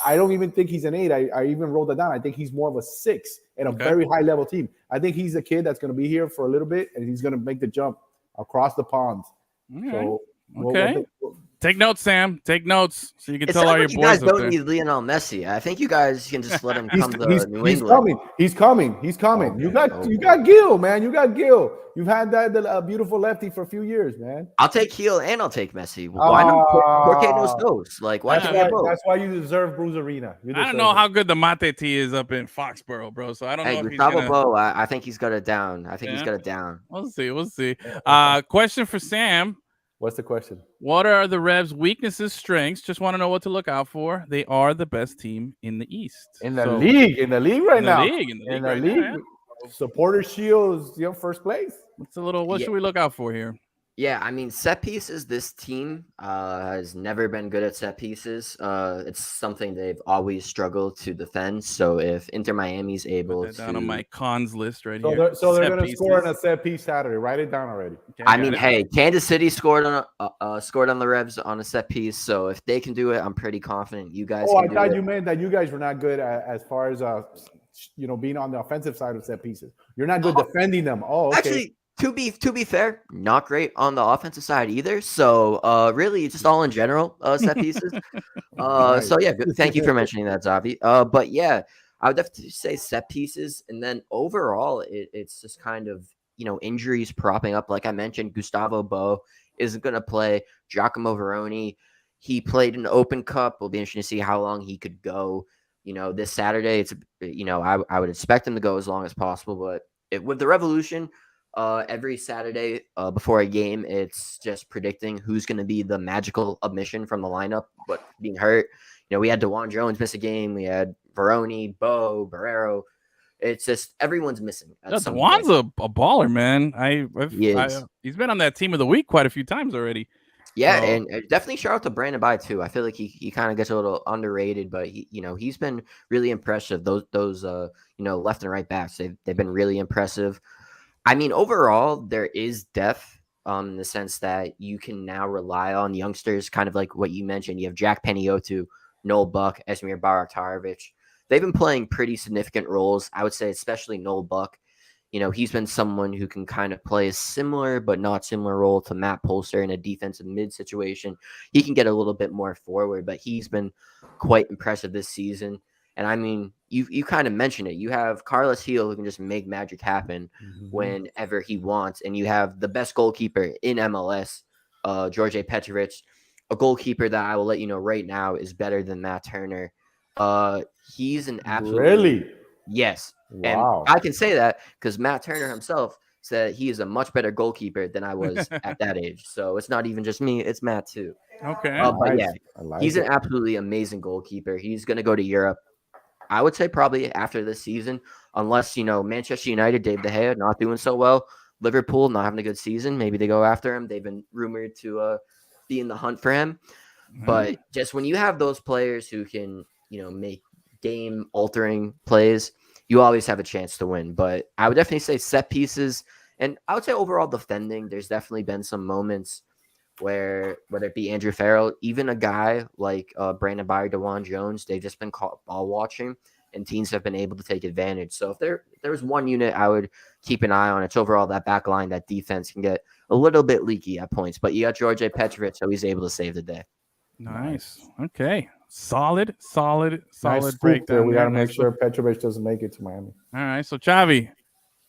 Speaker 3: I don't even think he's an 8. I even wrote that down. I think he's more of a 6 in a very high level team. I think he's a kid that's going to be here for a little bit, and he's going to make the jump across the pond.
Speaker 1: Right.
Speaker 3: So,
Speaker 1: okay. Take notes, Sam. Take notes so you can tell all your boys.
Speaker 2: You guys don't need Lionel Messi. I think you guys can just let him come to New England.
Speaker 3: He's coming. Okay, you got Gil, man. You got Gil. You've had that beautiful lefty for a few years, man.
Speaker 2: I'll take Gil and I'll take Messi. Why not? Por qué no dos? Like, why can't we both?
Speaker 3: That's why you deserve Bruce Arena.
Speaker 1: I don't know how good the mate tea is up in Foxborough, bro. So I don't know if he's
Speaker 2: gonna... I think he's got it down. He's got it down.
Speaker 1: We'll see. Question for Sam.
Speaker 3: What's the question?
Speaker 1: What are the Revs' weaknesses, strengths? Just want to know what to look out for. They are the best team in the East.
Speaker 3: In the league right now. Supporter Shield is first place.
Speaker 1: What should we look out for here?
Speaker 2: Yeah, I mean, set pieces, this team has never been good at set pieces. It's something they've always struggled to defend. So if Inter Miami's able to...
Speaker 1: down on my cons list right here.
Speaker 3: So they're going to score on a set piece Saturday. Write it down already.
Speaker 2: Okay, hey, Kansas City scored on the Revs on a set piece. So if they can do it, I'm pretty confident you guys can do it.
Speaker 3: I thought you meant that you guys were not good as far as being on the offensive side of set pieces. You're not good defending them. Oh, okay.
Speaker 2: Actually, to be fair, not great on the offensive side either. So really, just all in general set pieces. So yeah, thank you for mentioning that, Zavi. But yeah, I would definitely say set pieces, and then overall, it's just kind of injuries propping up. Like I mentioned, Gustavo Bo isn't going to play. Giacomo Veroni, he played in the Open Cup. It'll be interesting to see how long he could go. This Saturday, it's I would expect him to go as long as possible, but with the Revolution. Every Saturday before a game, it's just predicting who's going to be the magical omission from the lineup, but being hurt. We had DeJuan Jones miss a game. We had Veroni, Bo, Barrero. It's just everyone's missing.
Speaker 1: DeJuan's a baller, man. He's been on that team of the week quite a few times already.
Speaker 2: Yeah, and definitely shout out to Brandon By too. I feel like he kind of gets a little underrated, but he's been really impressive. Those left and right backs, they've been really impressive. I mean, overall, there is depth in the sense that you can now rely on youngsters, kind of like what you mentioned. You have Jack Peniotu, Noel Buck, Esmir Baraktarovic. They've been playing pretty significant roles. I would say especially Noel Buck. He's been someone who can kind of play a similar but not similar role to Matt Polster in a defensive mid situation. He can get a little bit more forward, but he's been quite impressive this season. And I mean, you kind of mentioned it. You have Carlos Gil who can just make magic happen whenever he wants. And you have the best goalkeeper in MLS, George Petrovic, a goalkeeper that I will let you know right now is better than Matt Turner. He's an absolute...
Speaker 3: Really?
Speaker 2: Yes.
Speaker 3: Wow.
Speaker 2: And I can say that because Matt Turner himself said he is a much better goalkeeper than I was at that age. So it's not even just me. It's Matt too.
Speaker 1: Okay.
Speaker 2: But yeah, he's an absolutely amazing goalkeeper. He's going to go to Europe. I would say probably after this season, unless, Manchester United, Dave De Gea, not doing so well. Liverpool, not having a good season. Maybe they go after him. They've been rumored to be in the hunt for him. But just when you have those players who can, make game-altering plays, you always have a chance to win. But I would definitely say set pieces. And I would say overall defending, there's definitely been some moments where, whether it be Andrew Farrell, even a guy like Brandon By, DeJuan Jones, they've just been caught ball watching, and teams have been able to take advantage. So if there was one unit I would keep an eye on, it's overall that back line, that defense can get a little bit leaky at points. But you got George Petrovic, so he's able to save the day.
Speaker 1: Nice. Okay. Solid
Speaker 3: nice
Speaker 1: breakdown.
Speaker 3: We got to make sure Petrovic doesn't make it to Miami.
Speaker 1: All right. So, Chavi,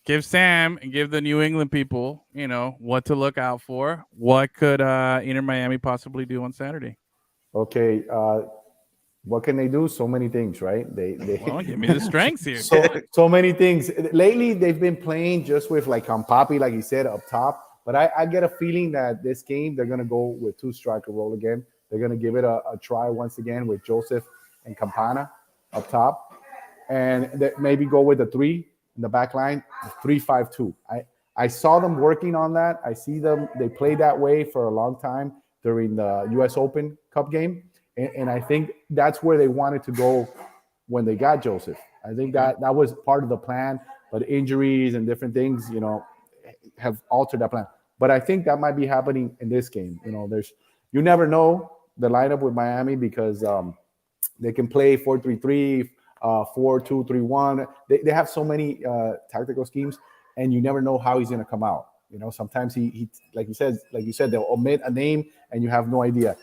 Speaker 1: give Sam and give the New England people, what to look out for. What could Inter Miami possibly do on Saturday?
Speaker 3: Okay. What can they do? So many things, right?
Speaker 1: Well, give me the strengths here.
Speaker 3: so many things. Lately, they've been playing just with like Campapi, like he said, up top. But I get a feeling that this game, they're going to go with 2-striker role again. They're going to give it a try once again with Joseph and Campana up top. And maybe go with the 3 in the back line, 3-5-2. I saw them working on that. I see them. They played that way for a long time during the U.S. Open Cup game. And I think that's where they wanted to go when they got Joseph. I think that was part of the plan. But injuries and different things, have altered that plan. But I think that might be happening in this game. You never know. the lineup with Miami because they can play 4-3-3, 4-2-3-1. They have so many tactical schemes, and you never know how he's going to come out. You know, sometimes he like you said, they'll omit a name, and you have no idea.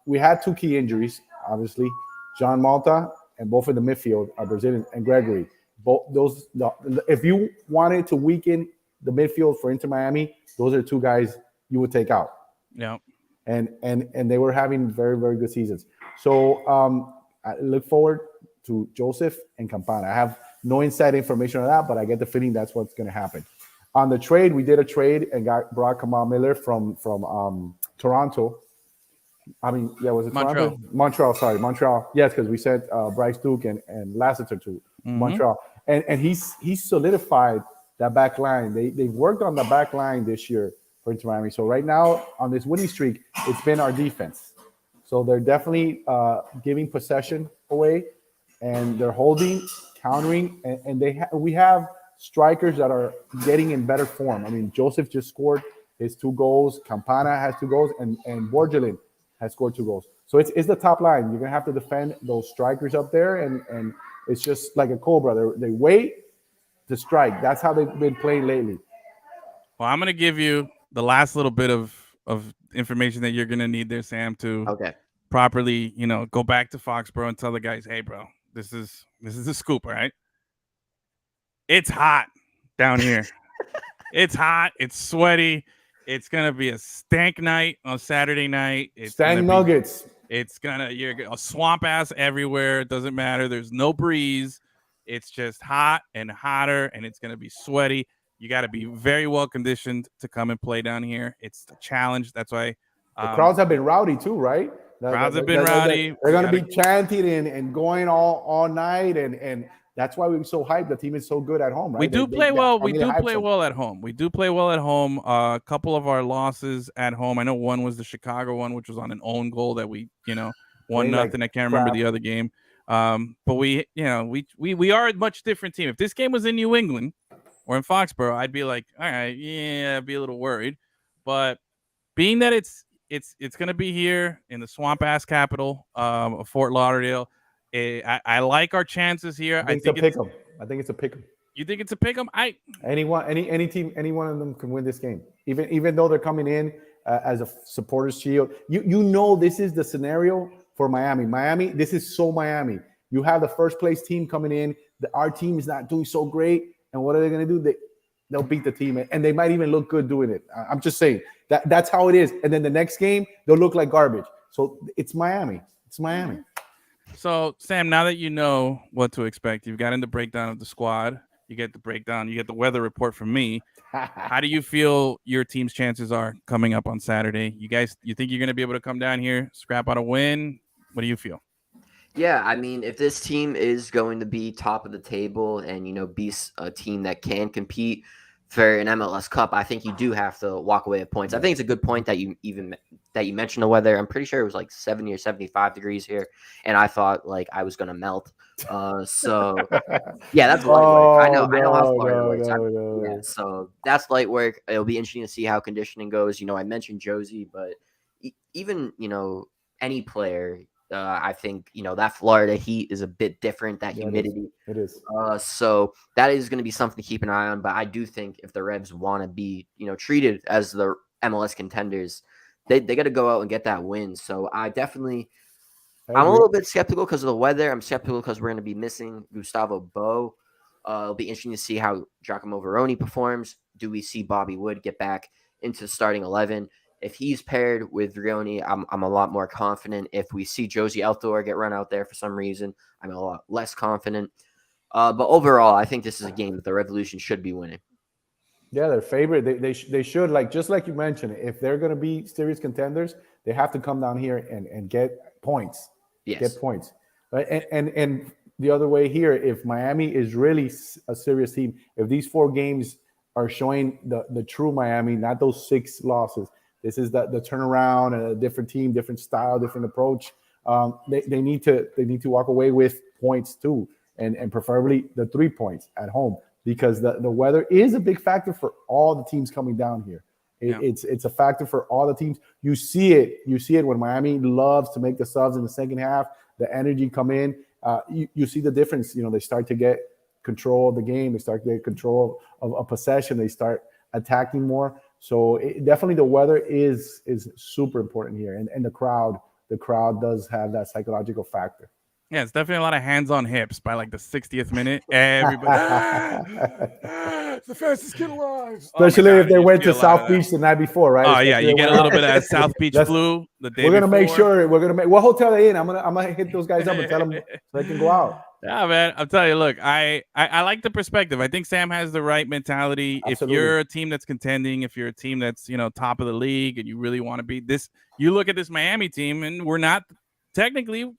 Speaker 3: We had 2 key injuries, obviously, John Malta and both in the midfield are Brazilian, and Gregory. If you wanted to weaken the midfield for Inter Miami, those are 2 guys you would take out.
Speaker 1: Yeah.
Speaker 3: And they were having very, very good seasons. So I look forward to Joseph and Campana. I have no inside information on that, but I get the feeling that's what's going to happen. On the trade, we did a trade and brought Kamal Miller from Toronto. I mean, was it Toronto? Montreal. Yes, because we sent Bryce Duke and Lassiter to Montreal. And he's solidified that back line. They've worked on the back line this year for Inter Miami. So right now on this winning streak, it's been our defense. So they're definitely giving possession away, and they're holding, countering, and we have strikers that are getting in better form. I mean, Joseph just scored his 2 goals. Campana has 2 goals, and Borgelin has scored 2 goals. So it's the top line. You're gonna have to defend those strikers up there, and it's just like a cobra. They wait to strike. That's how they've been playing lately.
Speaker 1: Well, I'm gonna give you the last little bit of information that you're gonna need there, Sam, to properly, go back to Foxborough and tell the guys, hey, bro, this is the scoop, all right? It's hot down here. It's hot. It's sweaty. It's gonna be a stank night on Saturday night. It's
Speaker 3: stank nuggets.
Speaker 1: You're a swamp ass everywhere. It doesn't matter. There's no breeze. It's just hot and hotter, and it's gonna be sweaty. You got to be very well conditioned to come and play down here. It's a challenge. That's why
Speaker 3: the crowds have been rowdy too, right?
Speaker 1: Crowds have been rowdy.
Speaker 3: They're going to be chanting and going all night, and that's why we're so hyped. The team is so good at home, right?
Speaker 1: We do play well. We do play well at home. We do play well at home. A couple of our losses at home. I know one was the Chicago one, which was on an own goal that we, 1-0. I can't remember the other game. But we are a much different team. If this game was in New England or in Foxborough, I'd be like, all right, yeah, I'd be a little worried. But being that it's going to be here in the swamp ass capital of Fort Lauderdale, I like our chances here.
Speaker 3: I think it's a pick 'em. I think it's a pick 'em.
Speaker 1: You think it's a pick 'em?
Speaker 3: Any team, any one of them can win this game. Even though they're coming in as a supporters shield. You know this is the scenario for Miami. Miami, this is so Miami. You have the first place team coming in. Our team is not doing so great. And what are they going to do? They'll beat the team, and they might even look good doing it. I'm just saying that's how it is. And then the next game, they'll look like garbage. So it's Miami. It's Miami.
Speaker 1: So, Sam, now that you know what to expect, you've gotten the breakdown of the squad. You get the breakdown. You get the weather report from me. How do you feel your team's chances are coming up on Saturday? You think you're going to be able to come down here, scrap out a win? What do you feel?
Speaker 2: Yeah, I mean, if this team is going to be top of the table and, be a team that can compete for an MLS Cup, I think you do have to walk away with points. I think it's a good point that you mentioned the weather. I'm pretty sure it was like 70 or 75 degrees here, and I thought like I was going to melt. So yeah, that's light work. I know how Florida works. Yeah, so that's light work. It'll be interesting to see how conditioning goes. I mentioned Josie, but even any player. I think, that Florida heat is a bit different, that humidity.
Speaker 3: It is.
Speaker 2: So that is going to be something to keep an eye on. But I do think if the Revs want to be, treated as the MLS contenders, they got to go out and get that win. So I'm a little bit skeptical because of the weather. I'm skeptical because we're going to be missing Gustavo Bo. It'll be interesting to see how Giacomo Veroni performs. Do we see Bobby Wood get back into the starting 11? If he's paired with Rioni, I'm a lot more confident. If we see Josie Altidore get run out there for some reason, I'm a lot less confident. But overall, I think this is a game that the Revolution should be winning.
Speaker 3: Yeah, they're favorite. They should, just like you mentioned, if they're going to be serious contenders, they have to come down here and get points.
Speaker 2: Yes.
Speaker 3: Get points. Right? And the other way here, if Miami is really a serious team, if these 4 games are showing the true Miami, not those 6 losses, this is the turnaround and a different team, different style, different approach. They need to walk away with points too, and preferably the 3 points at home, because the weather is a big factor for all the teams coming down here. It's a factor for all the teams. You see it when Miami loves to make the subs in the second half. The energy come in. You see the difference. They start to get control of the game. They start to get control of a possession. They start attacking more. So definitely the weather is super important here, and the crowd does have that psychological factor.
Speaker 1: Yeah, it's definitely a lot of hands on hips by like the 60th minute. Everybody, it's the fastest kid alive.
Speaker 3: Especially if they went to South Beach the night before, right?
Speaker 1: Oh yeah, you get a little bit of that South Beach flu the day.
Speaker 3: We're gonna make sure. What hotel are they in? I'm gonna hit those guys up and tell them so they can go out.
Speaker 1: Yeah, man. I'm telling you. Look, I like the perspective. I think Sam has the right mentality. Absolutely. If you're a team that's contending, if you're a team that's top of the league, and you really want to be this, you look at this Miami team, and we're not technically,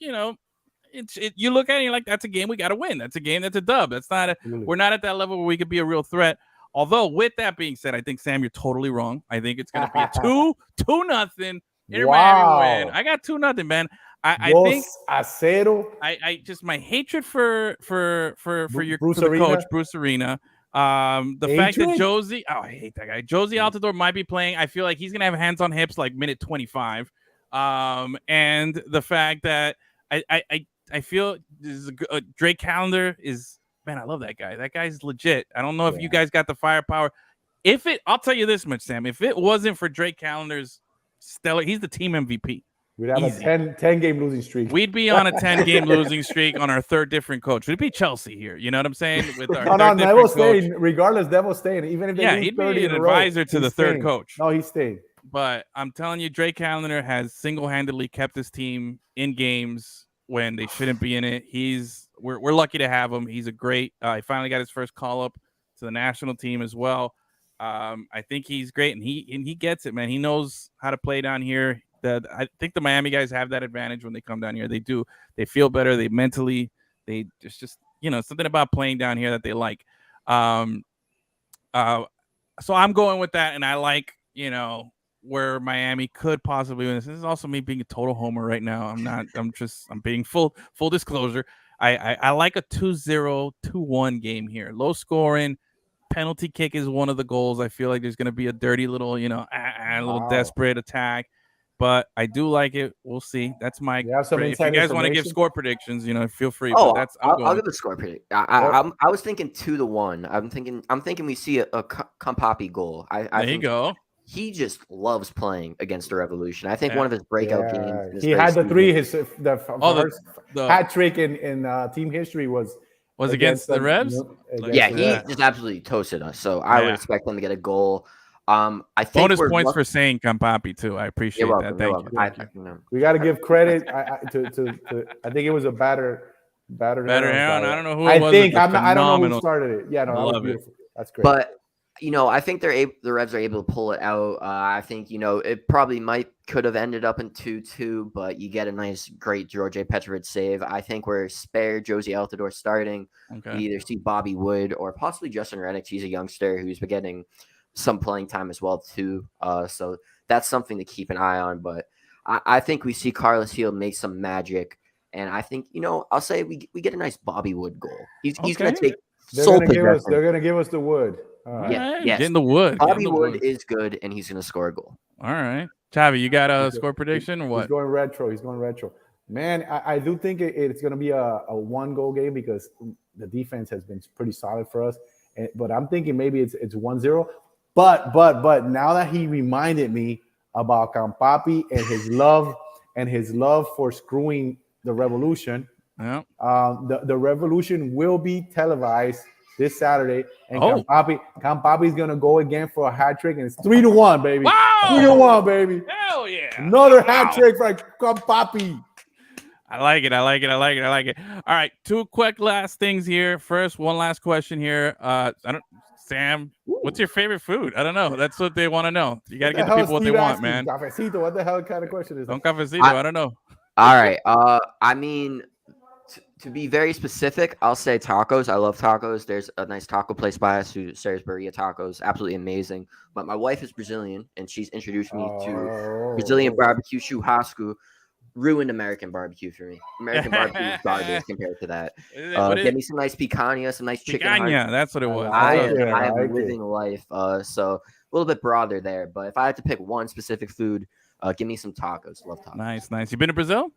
Speaker 1: you look at it and you're like, that's a game we got to win. That's a game that's a dub. That's not we're not at that level where we could be a real threat. Although, with that being said, I think, Sam, you're totally wrong. I think it's going to be a 2-0 Inter Miami win. I got 2-0, man. I think I just my hatred for your coach, Bruce Arena. The fact that Josie, I hate that guy. Josie Altidore might be playing. I feel like he's going to have hands on hips like minute 25. And the fact that I feel Drake Callender is, man, I love that guy. That guy's legit. I don't know if you guys got the firepower. I'll tell you this much, Sam. If it wasn't for Drake Callender's stellar, he's the team MVP.
Speaker 3: We'd have a 10-game losing streak.
Speaker 1: We'd be on a 10-game losing streak on our third different coach. We'd be Chelsea here. You know what I'm saying? With our
Speaker 3: Neville's staying. Regardless, Neville's staying. Even if they
Speaker 1: he'd be an advisor to the third coach.
Speaker 3: No, he's staying.
Speaker 1: But I'm telling you, Drake Callender has single-handedly kept his team in games when they shouldn't be in it. We're lucky to have him. He's a great. He finally got his first call up to the national team as well. I think he's great, and he gets it, man. He knows how to play down here. I think the Miami guys have that advantage when they come down here. They do. They feel better. They mentally. They just something about playing down here that they like. So I'm going with that, and I like where Miami could possibly win this. This is also me being a total homer right now. I'm being full disclosure. I like a 2-0, 2-1 game here. Low scoring, penalty kick is one of the goals. I feel like there's going to be a dirty little, a little desperate attack, but I do like it. We'll see. That's my. If you guys want to give score predictions, feel free.
Speaker 2: Oh, but I'll give a score prediction. I was thinking 2-1. I'm thinking we see a Campapi goal. There
Speaker 1: you go.
Speaker 2: He just loves playing against the Revolution. I think one of his breakout games.
Speaker 3: He had the first hat trick in team history was
Speaker 1: against the Revs.
Speaker 2: He just absolutely toasted us. So I would expect them to get a goal. I think
Speaker 1: bonus points for saying Campapi too. I appreciate that. Thank you.
Speaker 3: We got to give credit to I think it was a batter.
Speaker 1: I don't know who it was.
Speaker 3: I don't know who started it. Yeah, no, that was beautiful. That's great.
Speaker 2: But I think the Revs are able to pull it out. I think it probably could have ended up in 2-2, but you get a nice, great George Petrovic save. I think we're spared Josie Altidore starting. Okay. We either see Bobby Wood or possibly Justin Rennick. He's a youngster who's been getting some playing time as well too. So that's something to keep an eye on. But I think we see Carlos Hill make some magic, and I think I'll say we get a nice Bobby Wood goal. He's going to take. They're
Speaker 3: going to give us the wood.
Speaker 1: Right. Yes. Getting the wood.
Speaker 2: Bobby Wood is good, and he's going to score a goal.
Speaker 1: All right. Chavi, you got a score prediction or what?
Speaker 3: He's going retro. Man, I do think it's going to be a one-goal game because the defense has been pretty solid for us. But I'm thinking maybe it's 1-0. But now that he reminded me about Campapi and his love for screwing the Revolution, the Revolution will be televised this Saturday, and Campapi is gonna go again for a hat trick, and it's 3-1, baby.
Speaker 1: Wow!
Speaker 3: 3-1, baby.
Speaker 1: Hell yeah!
Speaker 3: Another hat trick for Campapi.
Speaker 1: I like it. All right, two quick last things here. First, one last question here. Sam, what's your favorite food? I don't know. That's what they want to know. You got to give the people what they want, man.
Speaker 3: Cafecito. What the hell kind of question is that?
Speaker 1: Don't cafecito. I don't know.
Speaker 2: All right. I mean, to be very specific, I'll say tacos. I love tacos. There's a nice taco place by us who serves burrito tacos. Absolutely amazing. But my wife is Brazilian, and she's introduced me to Brazilian barbecue churrasco. ruined American barbecue for me. American barbecue is garbage compared to that. Get me some nice picanha, some nice chicken hearts.
Speaker 1: That's what it was.
Speaker 2: I am living life. So a little bit broader there. But if I had to pick one specific food, give me some tacos. Love tacos.
Speaker 1: Nice. You been to Brazil?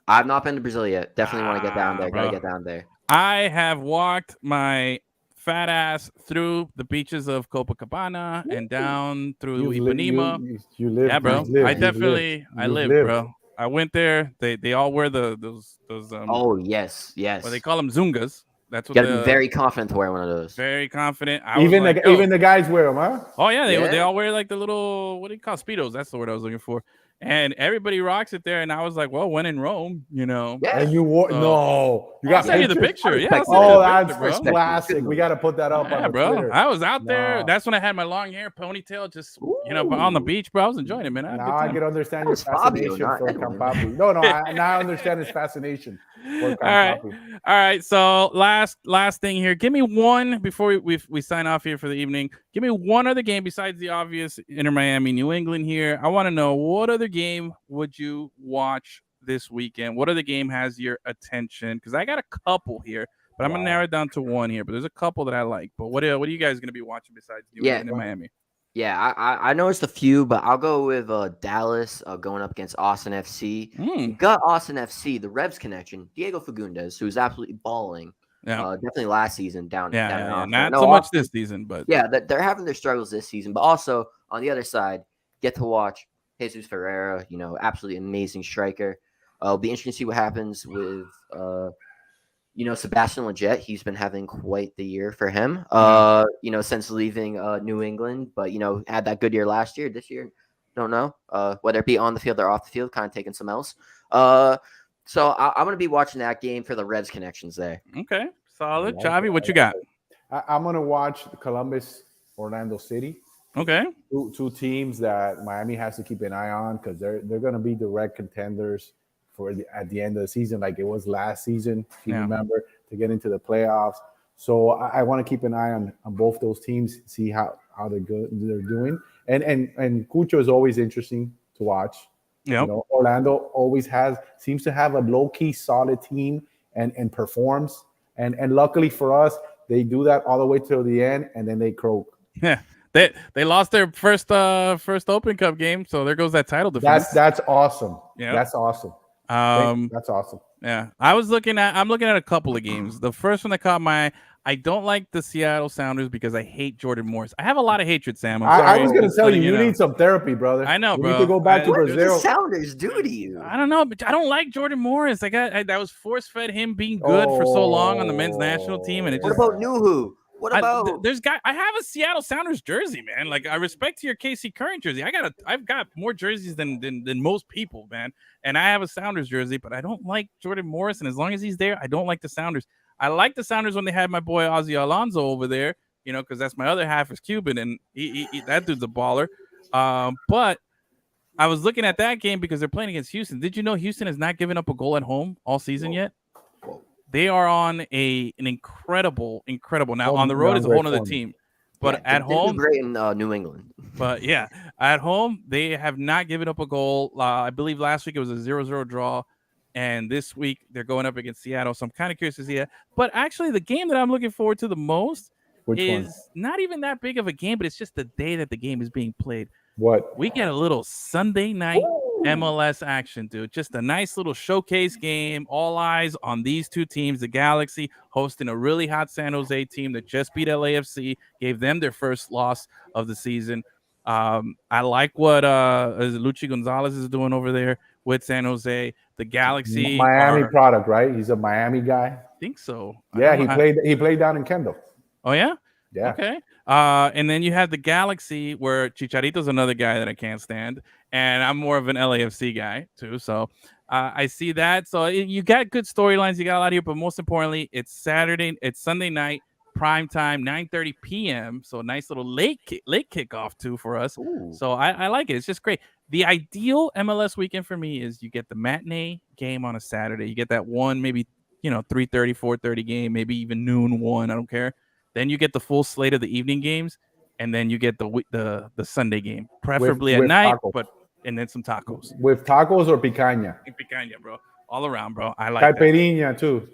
Speaker 2: I've not been to Brazil yet. Definitely want to get down there. Gotta get down there.
Speaker 1: I have walked my fat ass through the beaches of Copacabana and down through Ipanema.
Speaker 3: You live,
Speaker 1: yeah, bro. I live, bro. I went there. They all wear those.
Speaker 2: Oh yes.
Speaker 1: Well, they call them zungas. That's what.
Speaker 2: You gotta be very confident to wear one of those.
Speaker 1: Very confident.
Speaker 3: Even the guys wear them, huh?
Speaker 1: Oh yeah, they all wear like the little, what do you call speedos? That's the word I was looking for. And everybody rocks it there. And I was like, well, when in Rome, you know.
Speaker 3: Yeah. And you wore you got
Speaker 1: send you the picture. Yeah.
Speaker 3: That's classic. We got to put that up on
Speaker 1: bro.
Speaker 3: Twitter.
Speaker 1: I was out there. That's when I had my long hair, ponytail, just on the beach, bro. I was enjoying it, man.
Speaker 3: Now I can understand your fascination for Campapi. No, now I understand his fascination for Campapi.
Speaker 1: All right. So last thing here. Give me one before we sign off here for the evening. Give me one other game besides the obvious Inter Miami, New England here. I want to know, what other game would you watch this weekend? What other game has your attention? Because I got a couple here, but I'm going to narrow it down to one here. But there's a couple that I like. But what are you guys going to be watching besides New England and Miami?
Speaker 2: Yeah, I noticed a few, but I'll go with Dallas going up against Austin FC. Got Austin FC, the Revs connection, Diego Fagundes, who's absolutely balling. Yeah, definitely last season down.
Speaker 1: Not so much this season, but
Speaker 2: they're having their struggles this season. But also on the other side, get to watch Jesus Ferreira. Absolutely amazing striker. It'll be interesting to see what happens with Sebastian Lletget. He's been having quite the year for him. Since leaving New England, but had that good year last year. This year, don't know whether it be on the field or off the field, kind of taking some else. So I'm going to be watching that game for the Revs connections there.
Speaker 1: Okay, solid. Chavi, what you got?
Speaker 3: I'm going to watch Columbus, Orlando City.
Speaker 1: Okay.
Speaker 3: Two teams that Miami has to keep an eye on because they're going to be direct contenders at the end of the season, like it was last season, if you remember, to get into the playoffs. So I want to keep an eye on both those teams, see how they're doing. And Cucho is always interesting to watch.
Speaker 1: Yep.
Speaker 3: Orlando always seems to have a low-key solid team and performs. And luckily for us, they do that all the way till the end, and then they croak.
Speaker 1: Yeah. They lost their first Open Cup game, so there goes that title defense.
Speaker 3: That's awesome.
Speaker 1: Yeah.
Speaker 3: That's awesome. That's awesome.
Speaker 1: Yeah. I'm looking at a couple of games. The first one that caught my eye, I don't like the Seattle Sounders because I hate Jordan Morris. I have a lot of hatred, Sam.
Speaker 3: I was going to tell you need some therapy, brother.
Speaker 1: I know, bro.
Speaker 3: You need to go back to Brazil.
Speaker 2: What did the Sounders do to you?
Speaker 1: I don't know, but I don't like Jordan Morris. That was force-fed him being good for so long on the men's national team. And
Speaker 2: what about Nuhu? What about
Speaker 1: I have a Seattle Sounders jersey, man. Like, I respect your KC Current jersey. I've got more jerseys than most people, man. And I have a Sounders jersey, but I don't like Jordan Morris. And as long as he's there, I don't like the Sounders. I like the Sounders when they had my boy Ozzy Alonso over there, because that's my other half is Cuban, and he that dude's a baller. But I was looking at that game because they're playing against Houston. Did you know Houston has not given up a goal at home all season yet? They are on an incredible. Now on the road is a whole other team, but at home,
Speaker 2: great in New England.
Speaker 1: But at home they have not given up a goal. I believe last week it was a 0-0 draw, and this week they're going up against Seattle. So I'm kind of curious to see that. But actually, the game that I'm looking forward to the most is not even that big of a game, but it's just the day that the game is being played.
Speaker 3: What?
Speaker 1: We get a little Sunday night MLS action, dude. Just a nice little showcase game. All eyes on these two teams. The Galaxy hosting a really hot San Jose team that just beat LAFC, gave them their first loss of the season. I like what Luchi Gonzalez is doing over there with San Jose. The Galaxy,
Speaker 3: Miami product, right? He's a Miami guy.
Speaker 1: I think so.
Speaker 3: Yeah, he played down in Kendall.
Speaker 1: Oh yeah.
Speaker 3: Yeah.
Speaker 1: Okay. And then you have the Galaxy, where Chicharito's another guy that I can't stand, and I'm more of an LAFC guy too. So I see that. So you got good storylines. You got a lot here, but most importantly, it's Sunday night, prime time, 9:30 p.m. So a nice little late kickoff too for us. Ooh. So I like it. It's just great. The ideal MLS weekend for me is you get the matinee game on a Saturday. You get that one, maybe 3:30, 4:30 game, maybe even noon 1. I don't care. Then you get the full slate of the evening games, and then you get the Sunday game, preferably at night. Tacos. But and then some tacos.
Speaker 3: With tacos or picanha?
Speaker 1: Picanha, bro. All around, bro. I like that.
Speaker 3: Caipirinha too.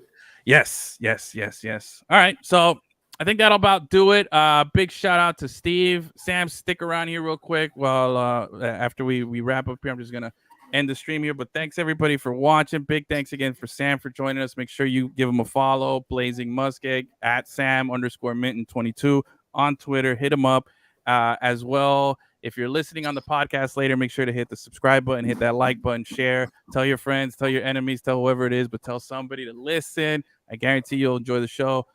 Speaker 1: Yes. All right, so I think that'll about do it. Big shout out to Steve. Sam, stick around here real quick while after we wrap up here. I'm just gonna end the stream here, but thanks everybody for watching. Big thanks again for Sam for joining us. Make sure you give him a follow. Blazing Musket at Sam_Minton22 on Twitter. Hit him up as well. If you're listening on the podcast later, make sure to hit the subscribe button, hit that like button, share, tell your friends, tell your enemies, tell whoever it is, but tell somebody to listen. I guarantee you'll enjoy the show.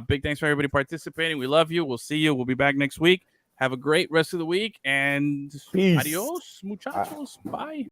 Speaker 1: Big thanks for everybody participating. We love you. We'll see you. We'll be back next week. Have a great rest of the week, and
Speaker 3: Peace.
Speaker 1: Adios, muchachos. Bye.